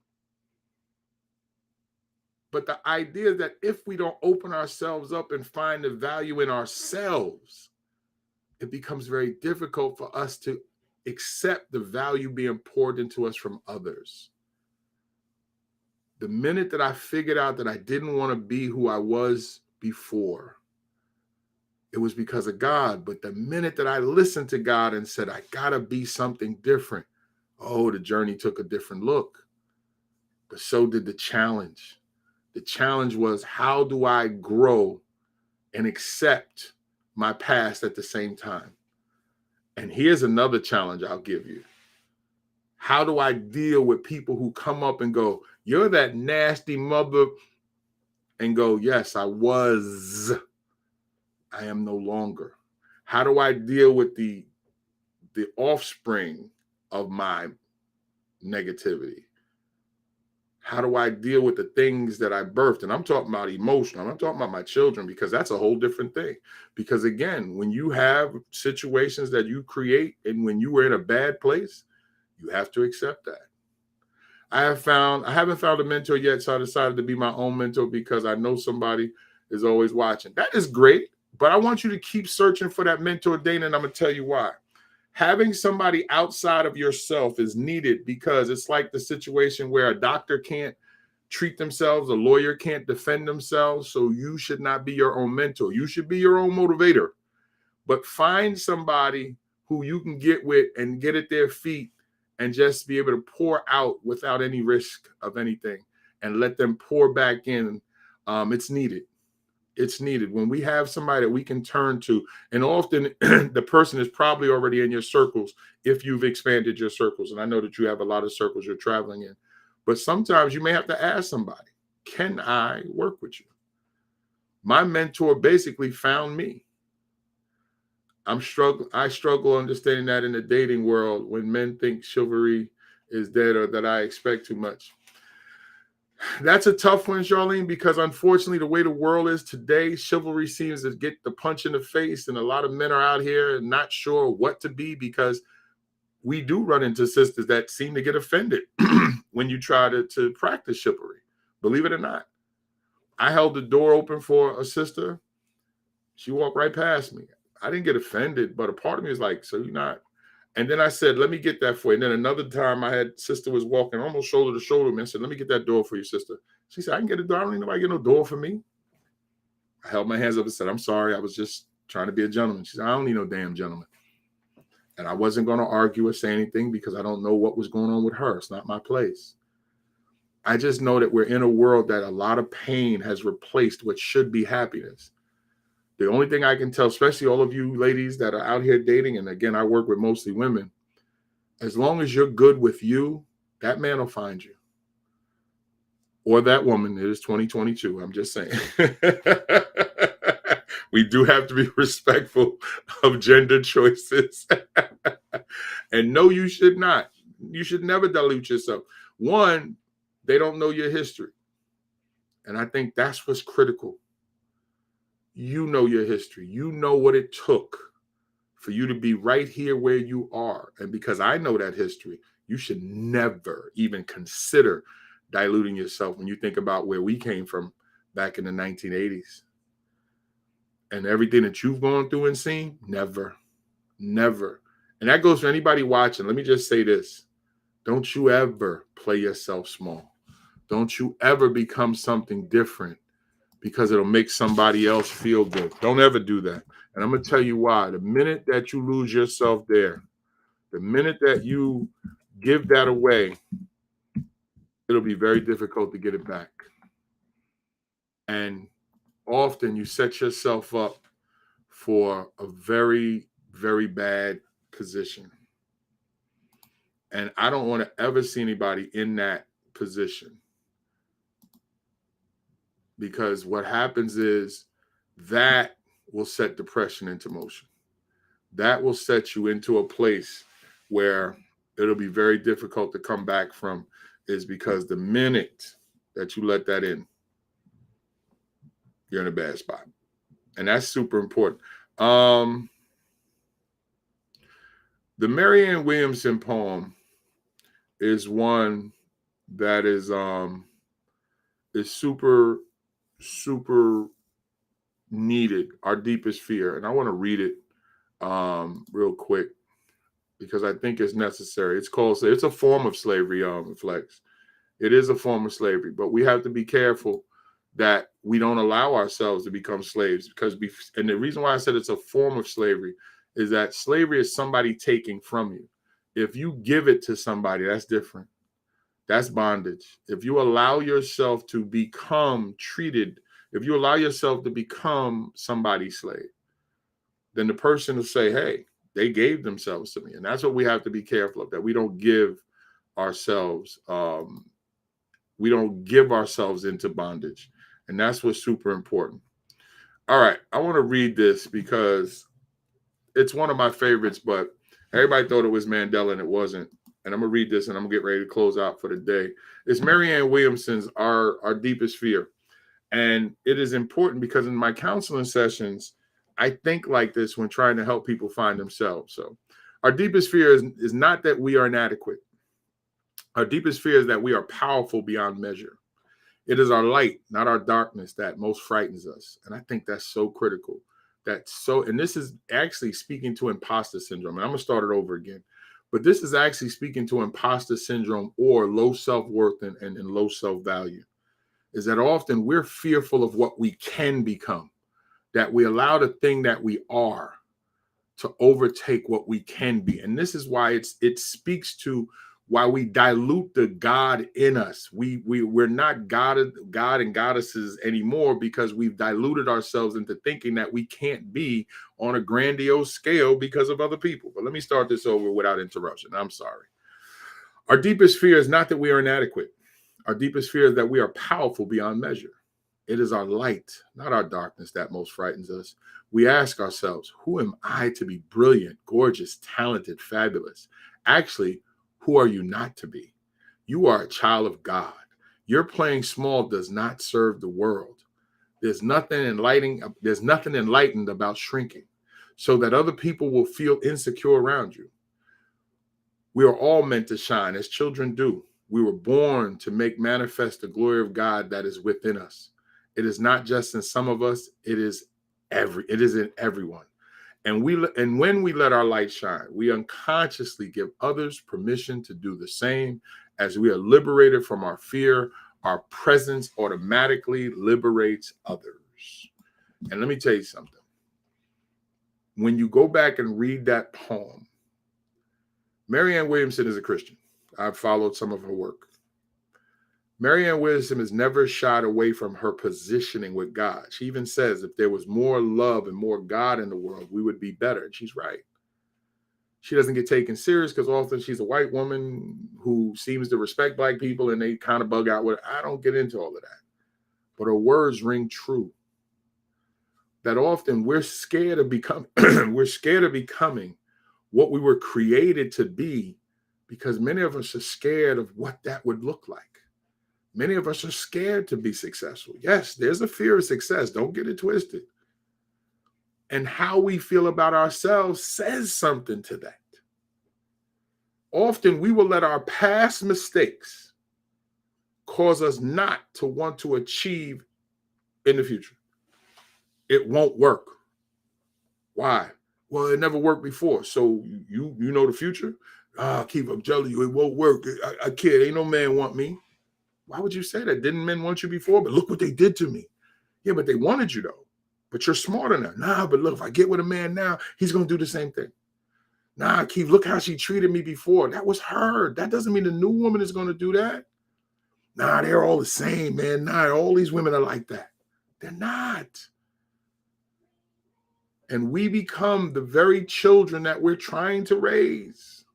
But the idea is that if we don't open ourselves up and find the value in ourselves, it becomes very difficult for us to accept the value being poured into us from others. the minute that I figured out that I didn't want to be who I was before, it was because of God. But the minute that I listened to God and said, I gotta be something different, oh, the journey took a different look. But so did the challenge. The challenge was, how do I grow and accept my past at the same time? And here's another challenge I'll give you. How do I deal with people who come up and go, you're that nasty mother, and go, yes, I was. I am no longer. How do I deal with the offspring of my negativity? How do I deal with the things that I birthed? And I'm talking about emotional. I'm not talking about my children, because that's a whole different thing. Because again, when you have situations that you create and when you were in a bad place, you have to accept that. I haven't found a mentor yet, so I decided to be my own mentor because I know somebody is always watching. That is great, but I want you to keep searching for that mentor, Dana, and I'm going to tell you why. Having somebody outside of yourself is needed, because it's like the situation where a doctor can't treat themselves, a lawyer can't defend themselves, so you should not be your own mentor. You should be your own motivator, but find somebody who you can get with and get at their feet and just be able to pour out without any risk of anything, and let them pour back in. It's needed. It's needed when we have somebody that we can turn to. And often the person is probably already in your circles if you've expanded your circles. And I know that you have a lot of circles you're traveling in, but sometimes you may have to ask somebody, can I work with you? My mentor basically found me. I struggle understanding that in the dating world, when men think chivalry is dead or that I expect too much. That's a tough one, Charlene, because unfortunately, the way the world is today, chivalry seems to get the punch in the face, and a lot of men are out here not sure what to be, because we do run into sisters that seem to get offended when you try to practice chivalry. Believe it or not. I held the door open for a sister. She walked right past me. I didn't get offended, but a part of me is like, so you're not. And then I said, let me get that for you. And then another time I had sister was walking almost shoulder to shoulder with me. I said, let me get that door for you, sister. She said, I can get a door. I don't need nobody get no door for me. I held my hands up and said, I'm sorry. I was just trying to be a gentleman. She said, I don't need no damn gentleman. And I wasn't going to argue or say anything because I don't know what was going on with her. It's not my place. I just know that we're in a world that a lot of pain has replaced what should be happiness. The only thing I can tell, especially all of you ladies that are out here dating, and again, I work with mostly women, as long as you're good with you, that man will find you. Or that woman. It is 2022. I'm just saying. We do have to be respectful of gender choices. And no, you should not. You should never dilute yourself. One, they don't know your history. And I think that's what's critical. You know your history. You know what it took for you to be right here where you are. And because I know that history, you should never even consider diluting yourself when you think about where we came from back in the 1980s. And everything that you've gone through and seen, never. And that goes for anybody watching. Let me just say this. Don't you ever play yourself small. Don't you ever become something different because it'll make somebody else feel good. Don't ever do that. And I'm going to tell you why. The minute that you lose yourself there, the minute that you give that away, it'll be very difficult to get it back. And often you set yourself up for a very, very bad position. And I don't want to ever see anybody in that position. Because what happens is that will set depression into motion. That will set you into a place where it'll be very difficult to come back from, is because the minute that you let that in, you're in a bad spot. And that's super important. The Marianne Williamson poem is one that is super, super needed. Our Deepest Fear. And I want to read it real quick because I think it's necessary. It's a form of slavery, Flex. It is a form of slavery, but we have to be careful that we don't allow ourselves to become slaves, because and the reason why I said it's a form of slavery is that slavery is somebody taking from you. If you give it to somebody, that's different. That's bondage. If you allow yourself to become treated, if you allow yourself to become somebody's slave, then the person will say, hey, they gave themselves to me. And that's what we have to be careful of, that we don't give ourselves, into bondage. And that's what's super important. All right, I want to read this because it's one of my favorites, but everybody thought it was Mandela and it wasn't. And I'm going to read this and I'm going to get ready to close out for the day. It's Marianne Williamson's Our Deepest Fear. And it is important because in my counseling sessions, I think like this when trying to help people find themselves. So our deepest fear is not that we are inadequate. Our deepest fear is that we are powerful beyond measure. It is our light, not our darkness, that most frightens us. And I think that's so critical. And this is actually speaking to imposter syndrome. And I'm going to start it over again. But this is actually speaking to imposter syndrome, or low self-worth and low self-value. Is that often we're fearful of what we can become, that we allow the thing that we are to overtake what we can be. And this is why it speaks to why we dilute the God in us. We're not God and goddesses anymore, because we've diluted ourselves into thinking that we can't be on a grandiose scale because of other people. But let me start this over without interruption. I'm sorry. Our deepest fear is not that we are inadequate. Our deepest fear is that we are powerful beyond measure. It is our light, not our darkness, that most frightens us. We ask ourselves, who am I to be brilliant, gorgeous, talented, fabulous? Actually, who are you not to be? You are a child of God. Your playing small does not serve the world. There's nothing enlightened about shrinking so that other people will feel insecure around you. We are all meant to shine as children do. We were born to make manifest the glory of God that is within us. It is not just in some of us, it is in everyone. And when we let our light shine, we unconsciously give others permission to do the same. As we are liberated from our fear, our presence automatically liberates others. And let me tell you something. When you go back and read that poem, Marianne Williamson is a Christian. I've followed some of her work. Marianne Williamson has never shied away from her positioning with God. She even says if there was more love and more God in the world, we would be better. And she's right. She doesn't get taken serious because often she's a white woman who seems to respect Black people, and they kind of bug out with, I don't get into all of that. But her words ring true. That often we're scared of becoming what we were created to be, because many of us are scared of what that would look like. Many of us are scared to be successful. Yes, there's a fear of success. Don't get it twisted. And how we feel about ourselves says something to that. Often we will let our past mistakes cause us not to want to achieve in the future. It won't work. Why? Well, it never worked before. So you know the future? Keith, I'm telling you, it won't work. I can't. Ain't no man want me. Why would you say that? Didn't men want you before? But look what they did to me. Yeah, but they wanted you though. But you're smarter now. Nah, but look, if I get with a man now, he's going to do the same thing. Nah, Keith, look how she treated me before. That was her. That doesn't mean the new woman is going to do that. Nah, they're all the same, man. Nah, all these women are like that. They're not. And we become the very children that we're trying to raise.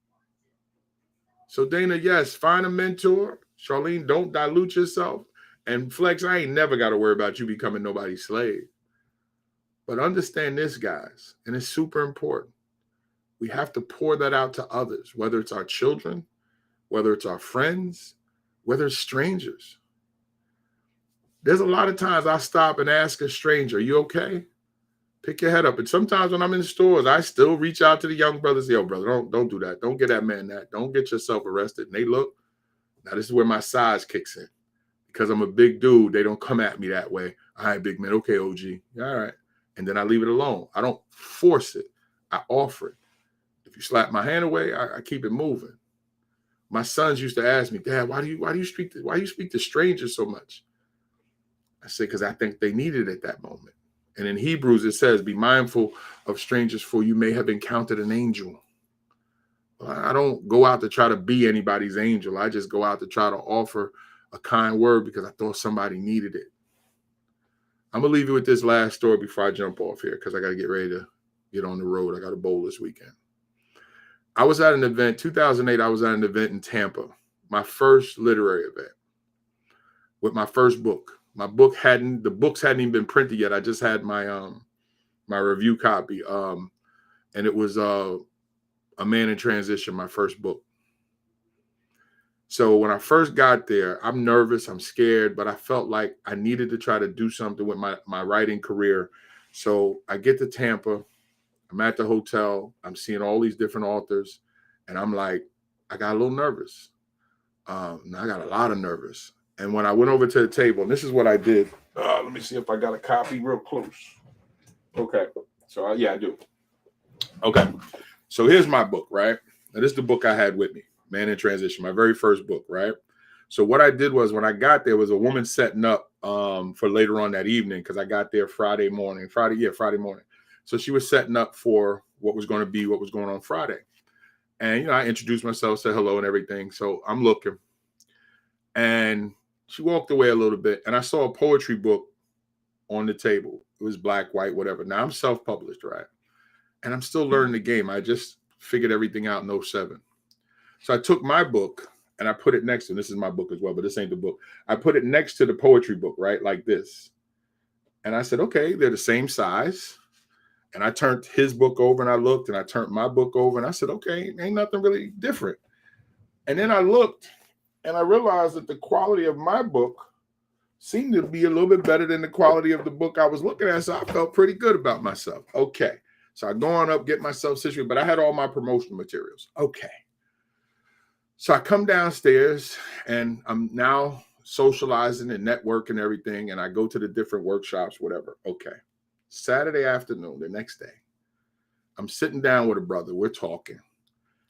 So Dana, yes, find a mentor. Charlene, don't dilute yourself. And Flex, I ain't never got to worry about you becoming nobody's slave. But understand this, guys, and it's super important. We have to pour that out to others, whether it's our children, whether it's our friends, whether it's strangers. There's a lot of times I stop and ask a stranger, you okay? Pick your head up. And sometimes when I'm in stores, I still reach out to the young brothers. Yo, brother, don't do that. Don't get that man that. Don't get yourself arrested. And they look. Now, this is where my size kicks in. Because I'm a big dude, they don't come at me that way. All right, big man. Okay, OG. All right. And then I leave it alone. I don't force it. I offer it. If you slap my hand away, I keep it moving. My sons used to ask me, Dad, why do you speak to strangers so much? I said, because I think they need it at that moment. And in Hebrews, it says, be mindful of strangers, for you may have encountered an angel. Well, I don't go out to try to be anybody's angel. I just go out to try to offer a kind word because I thought somebody needed it. I'm going to leave you with this last story before I jump off here because I got to get ready to get on the road. I got a bowl this weekend. I was at an event, 2008, I was at an event in Tampa, my first literary event with my first book. The books hadn't even been printed yet. I just had my my review copy. And it was A Man in Transition, my first book. So when I first got there, I'm nervous, I'm scared, but I felt like I needed to try to do something with my writing career. So I get to Tampa, I'm at the hotel, I'm seeing all these different authors, and I'm like, I got a little nervous. I got a lot of nervous. And when I went over to the table, and this is what I did. Let me see if I got a copy real close. Okay. So yeah, I do. Okay. So here's my book, right? Now, this is the book I had with me, Man in Transition, my very first book, right? So what I did was when I got there was a woman setting up for later on that evening because I got there Friday morning. So she was setting up for what was going on Friday. And, I introduced myself, said hello and everything. So I'm looking. And she walked away a little bit. And I saw a poetry book on the table. It was black, white, whatever. Now I'm self-published, right? And I'm still learning the game. I just figured everything out in 2007. So I took my book and I put it next to, and this is my book as well, but this ain't the book. I put it next to the poetry book, right? Like this. And I said, okay, they're the same size. And I turned his book over and I looked and I turned my book over and I said, okay, ain't nothing really different. And then I looked and I realized that the quality of my book seemed to be a little bit better than the quality of the book I was looking at. So I felt pretty good about myself. Okay. So I go on up, get myself situated, but I had all my promotional materials. Okay. So I come downstairs and I'm now socializing and networking and everything. And I go to the different workshops, whatever. Okay. Saturday afternoon, the next day, I'm sitting down with a brother. We're talking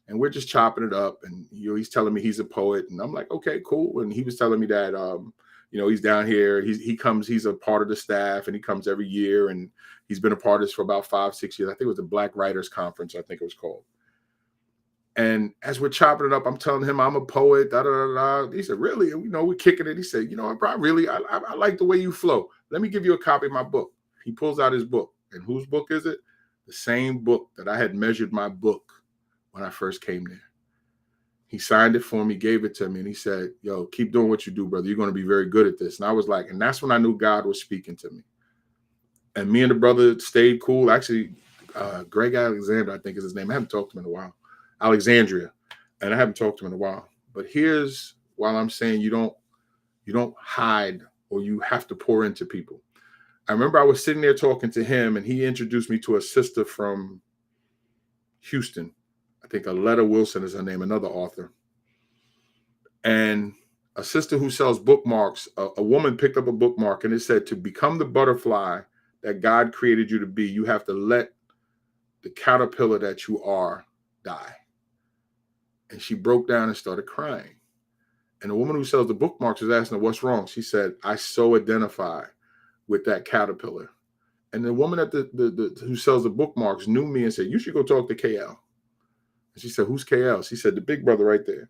and we're just chopping it up. And he's telling me he's a poet. And I'm like, okay, cool. And he was telling me that, he's down here. He's a part of the staff and he comes every year. And he's been a part of this for about 5-6 years. I think it was the Black Writers Conference, I think it was called. And as we're chopping it up, I'm telling him I'm a poet. Da, da, da, da. He said, really? And, we're kicking it. He said, I like the way you flow. Let me give you a copy of my book. He pulls out his book. And whose book is it? The same book that I had measured my book when I first came there. He signed it for me, gave it to me, and he said, yo, keep doing what you do, brother. You're going to be very good at this. And I was like, and that's when I knew God was speaking to me. And me and the brother stayed cool. Actually, Greg Alexander, I think is his name. I haven't talked to him in a while. Alexandria. And I haven't talked to him in a while. But here's why I'm saying you don't hide or you have to pour into people. I remember I was sitting there talking to him and he introduced me to a sister from Houston. I think Aletta Wilson is her name, another author. And a sister who sells bookmarks, a woman picked up a bookmark and it said, to become the butterfly that God created you to be, you have to let the caterpillar that you are die. And she broke down and started crying. And the woman who sells the bookmarks was asking her, what's wrong? She said, I so identify with that caterpillar. And the woman at who sells the bookmarks knew me and said, you should go talk to KL. And she said, who's KL? She said, the big brother right there.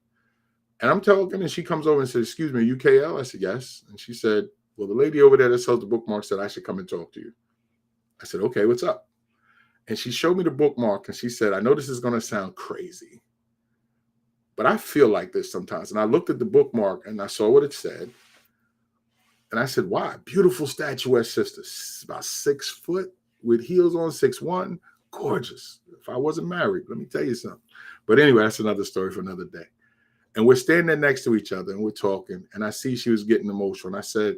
And I'm talking, and she comes over and says, excuse me, are you KL? I said, yes. And she said, well, the lady over there that sells the bookmarks said I should come and talk to you. I said, okay, what's up? And she showed me the bookmark and she said, I know this is going to sound crazy, but I feel like this sometimes. And I looked at the bookmark and I saw what it said. And I said, why? Beautiful statuette sister, about 6 foot with heels on, 6'1", gorgeous. If I wasn't married, let me tell you something. But anyway, that's another story for another day. And we're standing there next to each other and we're talking. And I see she was getting emotional. And I said,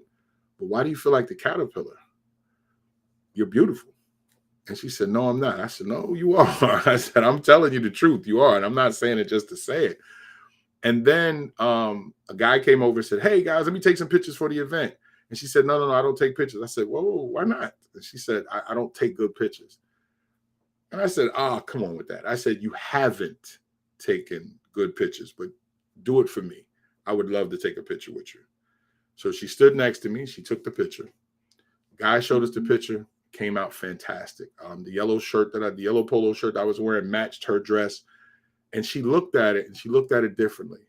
but why do you feel like the caterpillar? You're beautiful. And she said, no, I'm not. I said, no, you are. I said, I'm telling you the truth. You are. And I'm not saying it just to say it. And then a guy came over and said, hey, guys, let me take some pictures for the event. And she said, no, I don't take pictures. I said, whoa, why not? And she said, I don't take good pictures. And I said, come on with that. I said, you haven't taken good pictures, but do it for me. I would love to take a picture with you. So she stood next to me. She took the picture. Guy showed us the picture. Came out fantastic. The yellow polo shirt that I was wearing matched her dress. And she looked at it, and she looked at it differently.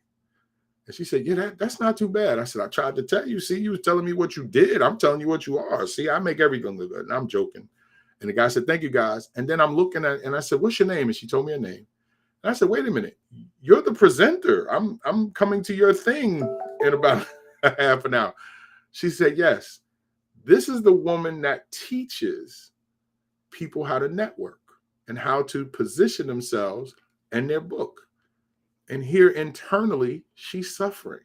And she said, yeah, that's not too bad. I said, I tried to tell you. See, you was telling me what you did. I'm telling you what you are. See, I make everything look good. And I'm joking. And the guy said, thank you, guys. And then I'm looking at it, and I said, what's your name? And she told me her name. And I said, wait a minute. You're the presenter. I'm coming to your thing in about half an hour. She said, yes. This is the woman that teaches people how to network and how to position themselves and their book. And here internally, she's suffering.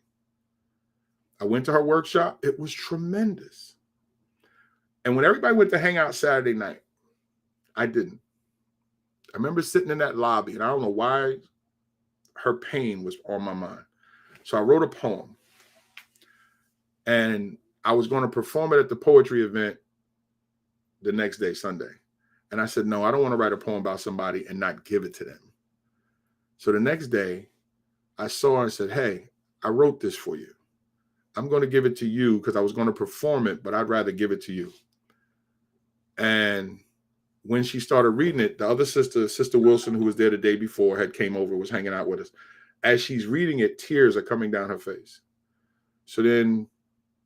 I went to her workshop. It was tremendous. And when everybody went to hang out Saturday night, I didn't. I remember sitting in that lobby, and I don't know why her pain was on my mind. So I wrote a poem. And I was going to perform it at the poetry event the next day, Sunday. And I said, no, I don't want to write a poem about somebody and not give it to them. So the next day, I saw her and said, hey, I wrote this for you. I'm going to give it to you because I was going to perform it, but I'd rather give it to you. And when she started reading it, the other sister, Sister Wilson, who was there the day before, had came over, was hanging out with us. As she's reading it, tears are coming down her face. So then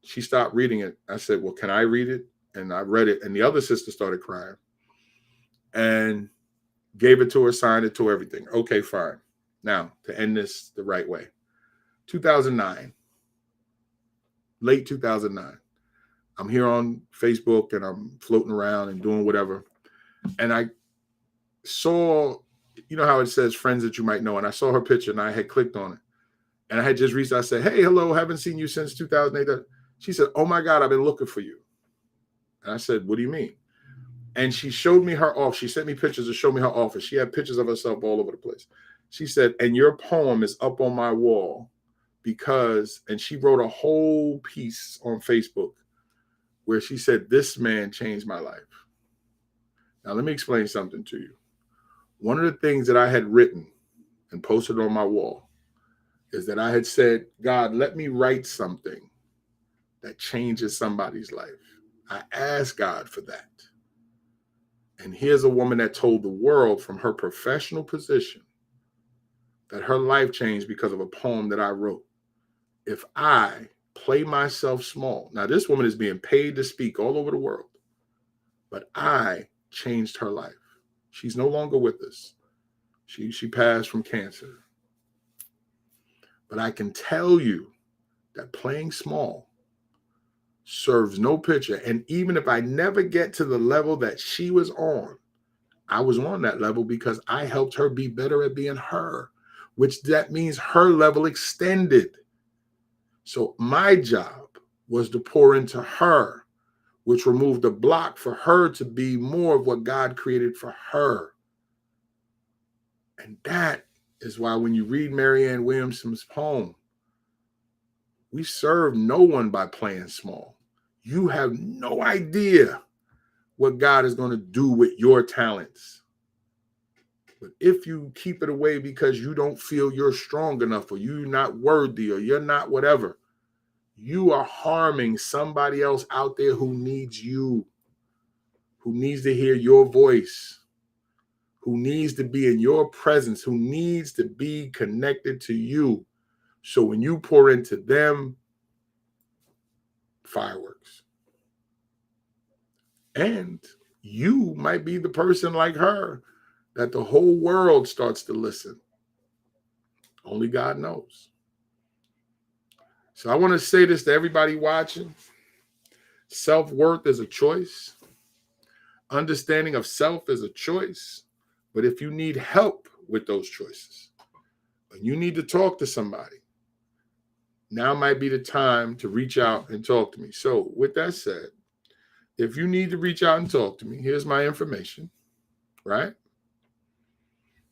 she stopped reading it. I said, well, can I read it? And I read it. And the other sister started crying and gave it to her, signed it to her, everything. Okay, fine. Now, to end this the right way. 2009, late 2009. I'm here on Facebook and I'm floating around and doing whatever. And I saw, you know how it says friends that you might know. And I saw her picture and I had clicked on it. And I had just reached out. I said, hey, hello, haven't seen you since 2008. She said, oh my God, I've been looking for you. And I said, what do you mean? And she showed me her office. She sent me pictures to show me her office. She had pictures of herself all over the place. She said, and your poem is up on my wall because, and she wrote a whole piece on Facebook where she said, this man changed my life. Now, let me explain something to you. One of the things that I had written and posted on my wall is that I had said, God, let me write something that changes somebody's life. I asked God for that. And here's a woman that told the world from her professional position that her life changed because of a poem that I wrote. If I play myself small, now this woman is being paid to speak all over the world, but I changed her life. She's no longer with us. She passed from cancer. But I can tell you that playing small serves no picture. And even if I never get to the level that she was on, I was on that level because I helped her be better at being her, which that means her level extended. So my job was to pour into her, which removed a block for her to be more of what God created for her. And that is why when you read Marianne Williamson's poem, we serve no one by playing small. You have no idea what God is going to do with your talents. But if you keep it away because you don't feel you're strong enough or you're not worthy or you're not whatever, you are harming somebody else out there who needs you, who needs to hear your voice, who needs to be in your presence, who needs to be connected to you. So when you pour into them, fireworks. And you might be the person like her that the whole world starts to listen. Only God knows. So I want to say this to everybody watching. Self-worth is a choice. Understanding of self is a choice. But if you need help with those choices, and you need to talk to somebody, now might be the time to reach out and talk to me. So with that said, if you need to reach out and talk to me, here's my information, right?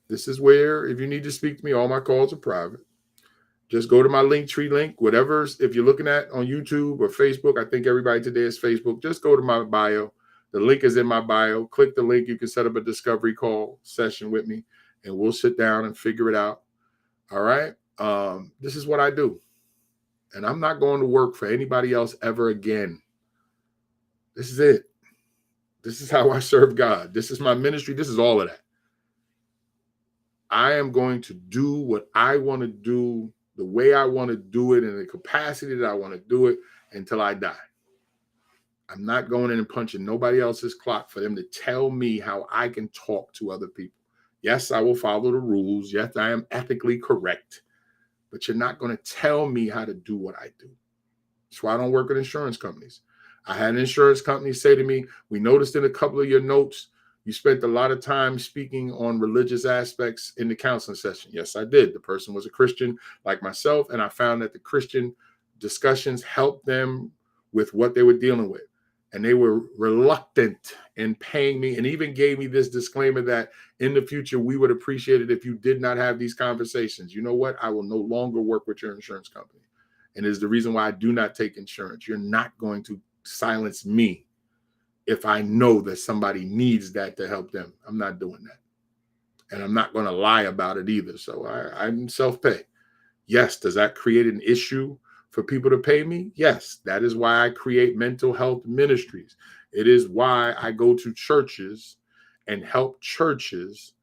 This is where, if you need to speak to me, all my calls are private. Just go to my Linktree link, whatever, if you're looking at on YouTube or Facebook, I think everybody today is Facebook, just go to my bio. The link is in my bio. Click the link. You can set up a discovery call session with me, and we'll sit down and figure it out. All right? This is what I do. And I'm not going to work for anybody else ever again. This is it. This is how I serve God. This is my ministry. This is all of that. I am going to do what I want to do, the way I want to do it, in the capacity that I want to do it until I die. I'm not going in and punching nobody else's clock for them to tell me how I can talk to other people. Yes, I will follow the rules. Yes, I am ethically correct. But you're not going to tell me how to do what I do. That's why I don't work with insurance companies. I had an insurance company say to me, we noticed in a couple of your notes, you spent a lot of time speaking on religious aspects in the counseling session. Yes, I did. The person was a Christian like myself, and I found that the Christian discussions helped them with what they were dealing with. And they were reluctant in paying me, and even gave me this disclaimer that in the future, we would appreciate it if you did not have these conversations. You know what? I will no longer work with your insurance company. And it is the reason why I do not take insurance. You're not going to silence me if I know that somebody needs that to help them. I'm not doing that. And I'm not going to lie about it either. So I'm self-pay. Yes, does that create an issue for people to pay me? Yes, that is why I create mental health ministries. It is why I go to churches and help churches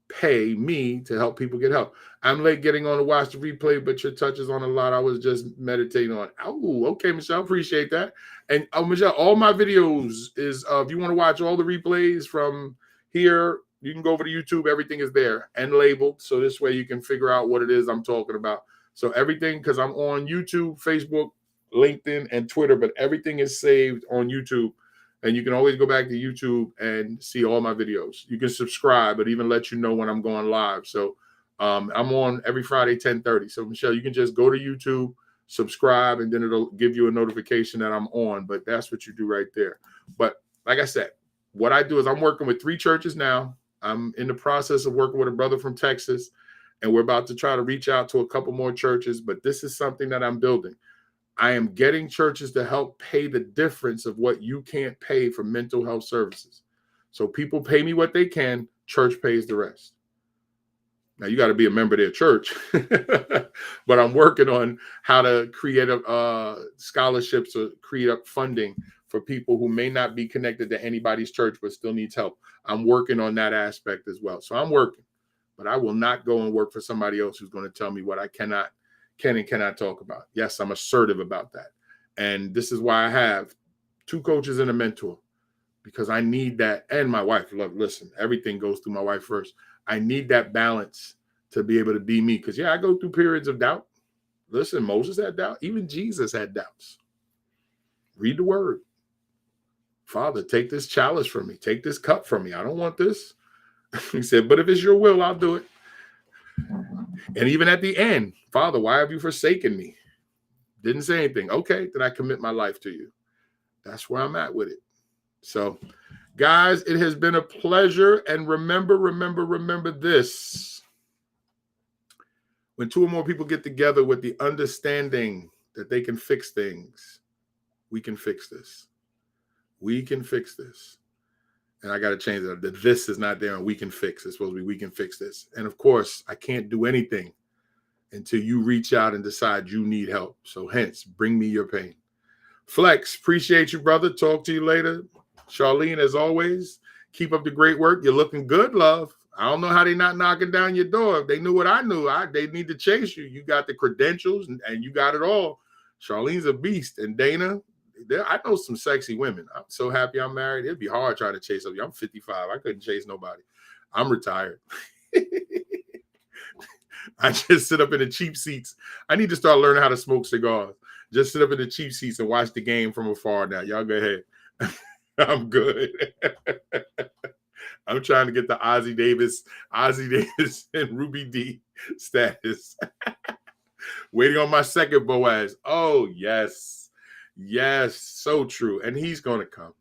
pay me to help people get help. I'm late getting on to watch the replay, but your touch is on a lot I was just meditating on. Oh, okay, Michelle, appreciate that. And Michelle, all my videos is, if you want to watch all the replays from here, you can go over to YouTube. Everything is there and labeled. So this way you can figure out what it is I'm talking about. So everything, because I'm on YouTube, Facebook, LinkedIn, and Twitter, but everything is saved on YouTube. And you can always go back to YouTube and see all my videos. You can subscribe, but even let you know when I'm going live. So I'm on every Friday, 10:30. So Michelle, you can just go to YouTube, subscribe, and then it'll give you a notification that I'm on. But that's what you do right there. But like I said, what I do is I'm working with 3 churches now. I'm in the process of working with a brother from Texas, and we're about to try to reach out to a couple more churches. But this is something that I'm building. I am getting churches to help pay the difference of what you can't pay for mental health services. So people pay me what they can, church pays the rest. Now you got to be a member of their church, but I'm working on how to create scholarships or create up funding for people who may not be connected to anybody's church but still needs help. I'm working on that aspect as well. So I'm working, but I will not go and work for somebody else who's going to tell me what I can and cannot talk about. Yes, I'm assertive about that. And this is why I have 2 coaches and a mentor, because I need that. And my wife, listen, everything goes through my wife first. I need that balance to be able to be me. Because, yeah, I go through periods of doubt. Listen, Moses had doubt. Even Jesus had doubts. Read the word. Father, take this chalice from me. Take this cup from me. I don't want this. He said, but if it's your will, I'll do it. And even at the end, Father, why have you forsaken me? Didn't say anything. Okay, then I commit my life to you. That's where I'm at with it. So, guys, it has been a pleasure. And remember this. When 2 or more people get together with the understanding that they can fix things, we can fix this. We can fix this. And I got to change that. The this is not there and we can fix. It's supposed to be we can fix this. And of course, I can't do anything until you reach out and decide you need help. So hence, bring me your pain. Flex, appreciate you, brother. Talk to you later. Charlene, as always, keep up the great work. You're looking good, love. I don't know how they not knocking down your door. If they knew what I knew, they need to chase you. You got the credentials and you got it all. Charlene's a beast. And Dana, I know some sexy women. I'm so happy I'm married. It'd be hard trying to chase up you. I'm 55. I couldn't chase nobody. I'm retired. I just sit up in the cheap seats. I need to start learning how to smoke cigars. Just sit up in the cheap seats and watch the game from afar now. Y'all go ahead. I'm good. I'm trying to get the Ozzie Davis and Ruby D status. Waiting on my second Boaz. Oh, yes. Yes, so true. And he's going to come.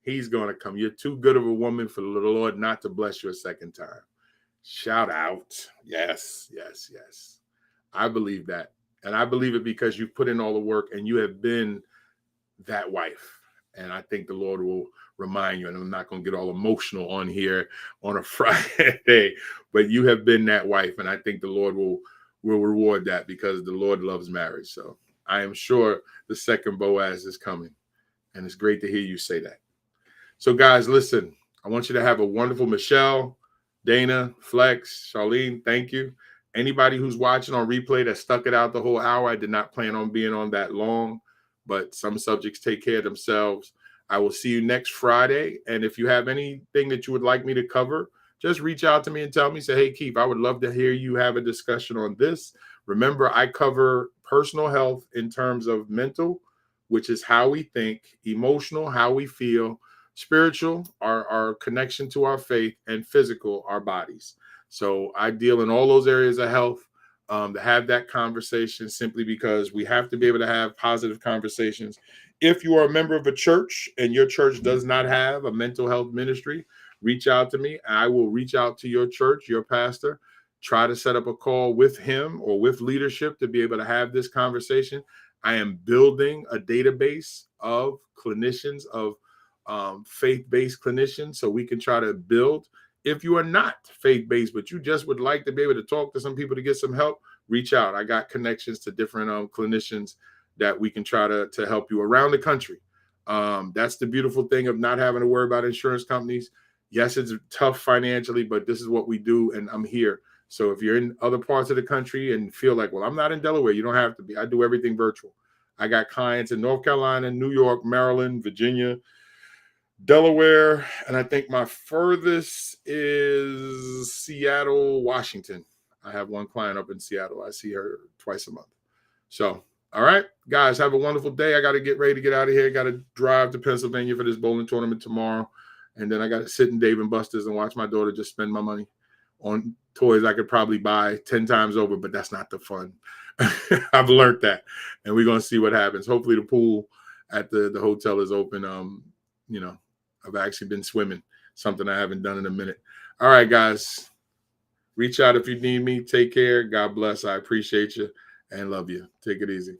He's going to come. You're too good of a woman for the Lord not to bless you a second time. Shout out. Yes. I believe that. And I believe it because you've put in all the work and you have been that wife. And I think the Lord will remind you, and I'm not going to get all emotional on here on a Friday, but you have been that wife. And I think the Lord will will reward that because the Lord loves marriage. So I am sure the second Boaz is coming. And it's great to hear you say that. So, guys, listen, I want you to have a wonderful Michelle, Dana, Flex, Charlene. Thank you. Anybody who's watching on replay that stuck it out the whole hour, I did not plan on being on that long, but some subjects take care of themselves. I will see you next Friday. And if you have anything that you would like me to cover, just reach out to me and tell me, say, hey, Keith, I would love to hear you have a discussion on this. Remember, I cover personal health in terms of mental, which is how we think, emotional, how we feel, spiritual, our connection to our faith, and physical, our bodies. So I deal in all those areas of health to have that conversation simply because we have to be able to have positive conversations. If you are a member of a church and your church does not have a mental health ministry, reach out to me. I will reach out to your church, your pastor, try to set up a call with him or with leadership to be able to have this conversation. I am building a database of clinicians, of faith-based clinicians, so we can try to build. If you are not faith-based, but you just would like to be able to talk to some people to get some help, reach out. I got connections to different clinicians that we can try to help you around the country. That's the beautiful thing of not having to worry about insurance companies. Yes, it's tough financially, but this is what we do, and I'm here. So if you're in other parts of the country and feel like, well, I'm not in Delaware, you don't have to be. I do everything virtual. I got clients in North Carolina, New York, Maryland, Virginia, Delaware, and I think my furthest is Seattle, Washington. I have one client up in Seattle. I see her twice a month. So, all right, guys, have a wonderful day. I got to get ready to get out of here. Got to drive to Pennsylvania for this bowling tournament tomorrow. And then I got to sit in Dave & Buster's and watch my daughter just spend my money on toys I could probably buy 10 times over, but that's not the fun. I've learned that. And we're going to see what happens. Hopefully the pool at the hotel is open. I've actually been swimming, something I haven't done in a minute. All right, guys, reach out if you need me. Take care. God bless. I appreciate you and love you. Take it easy.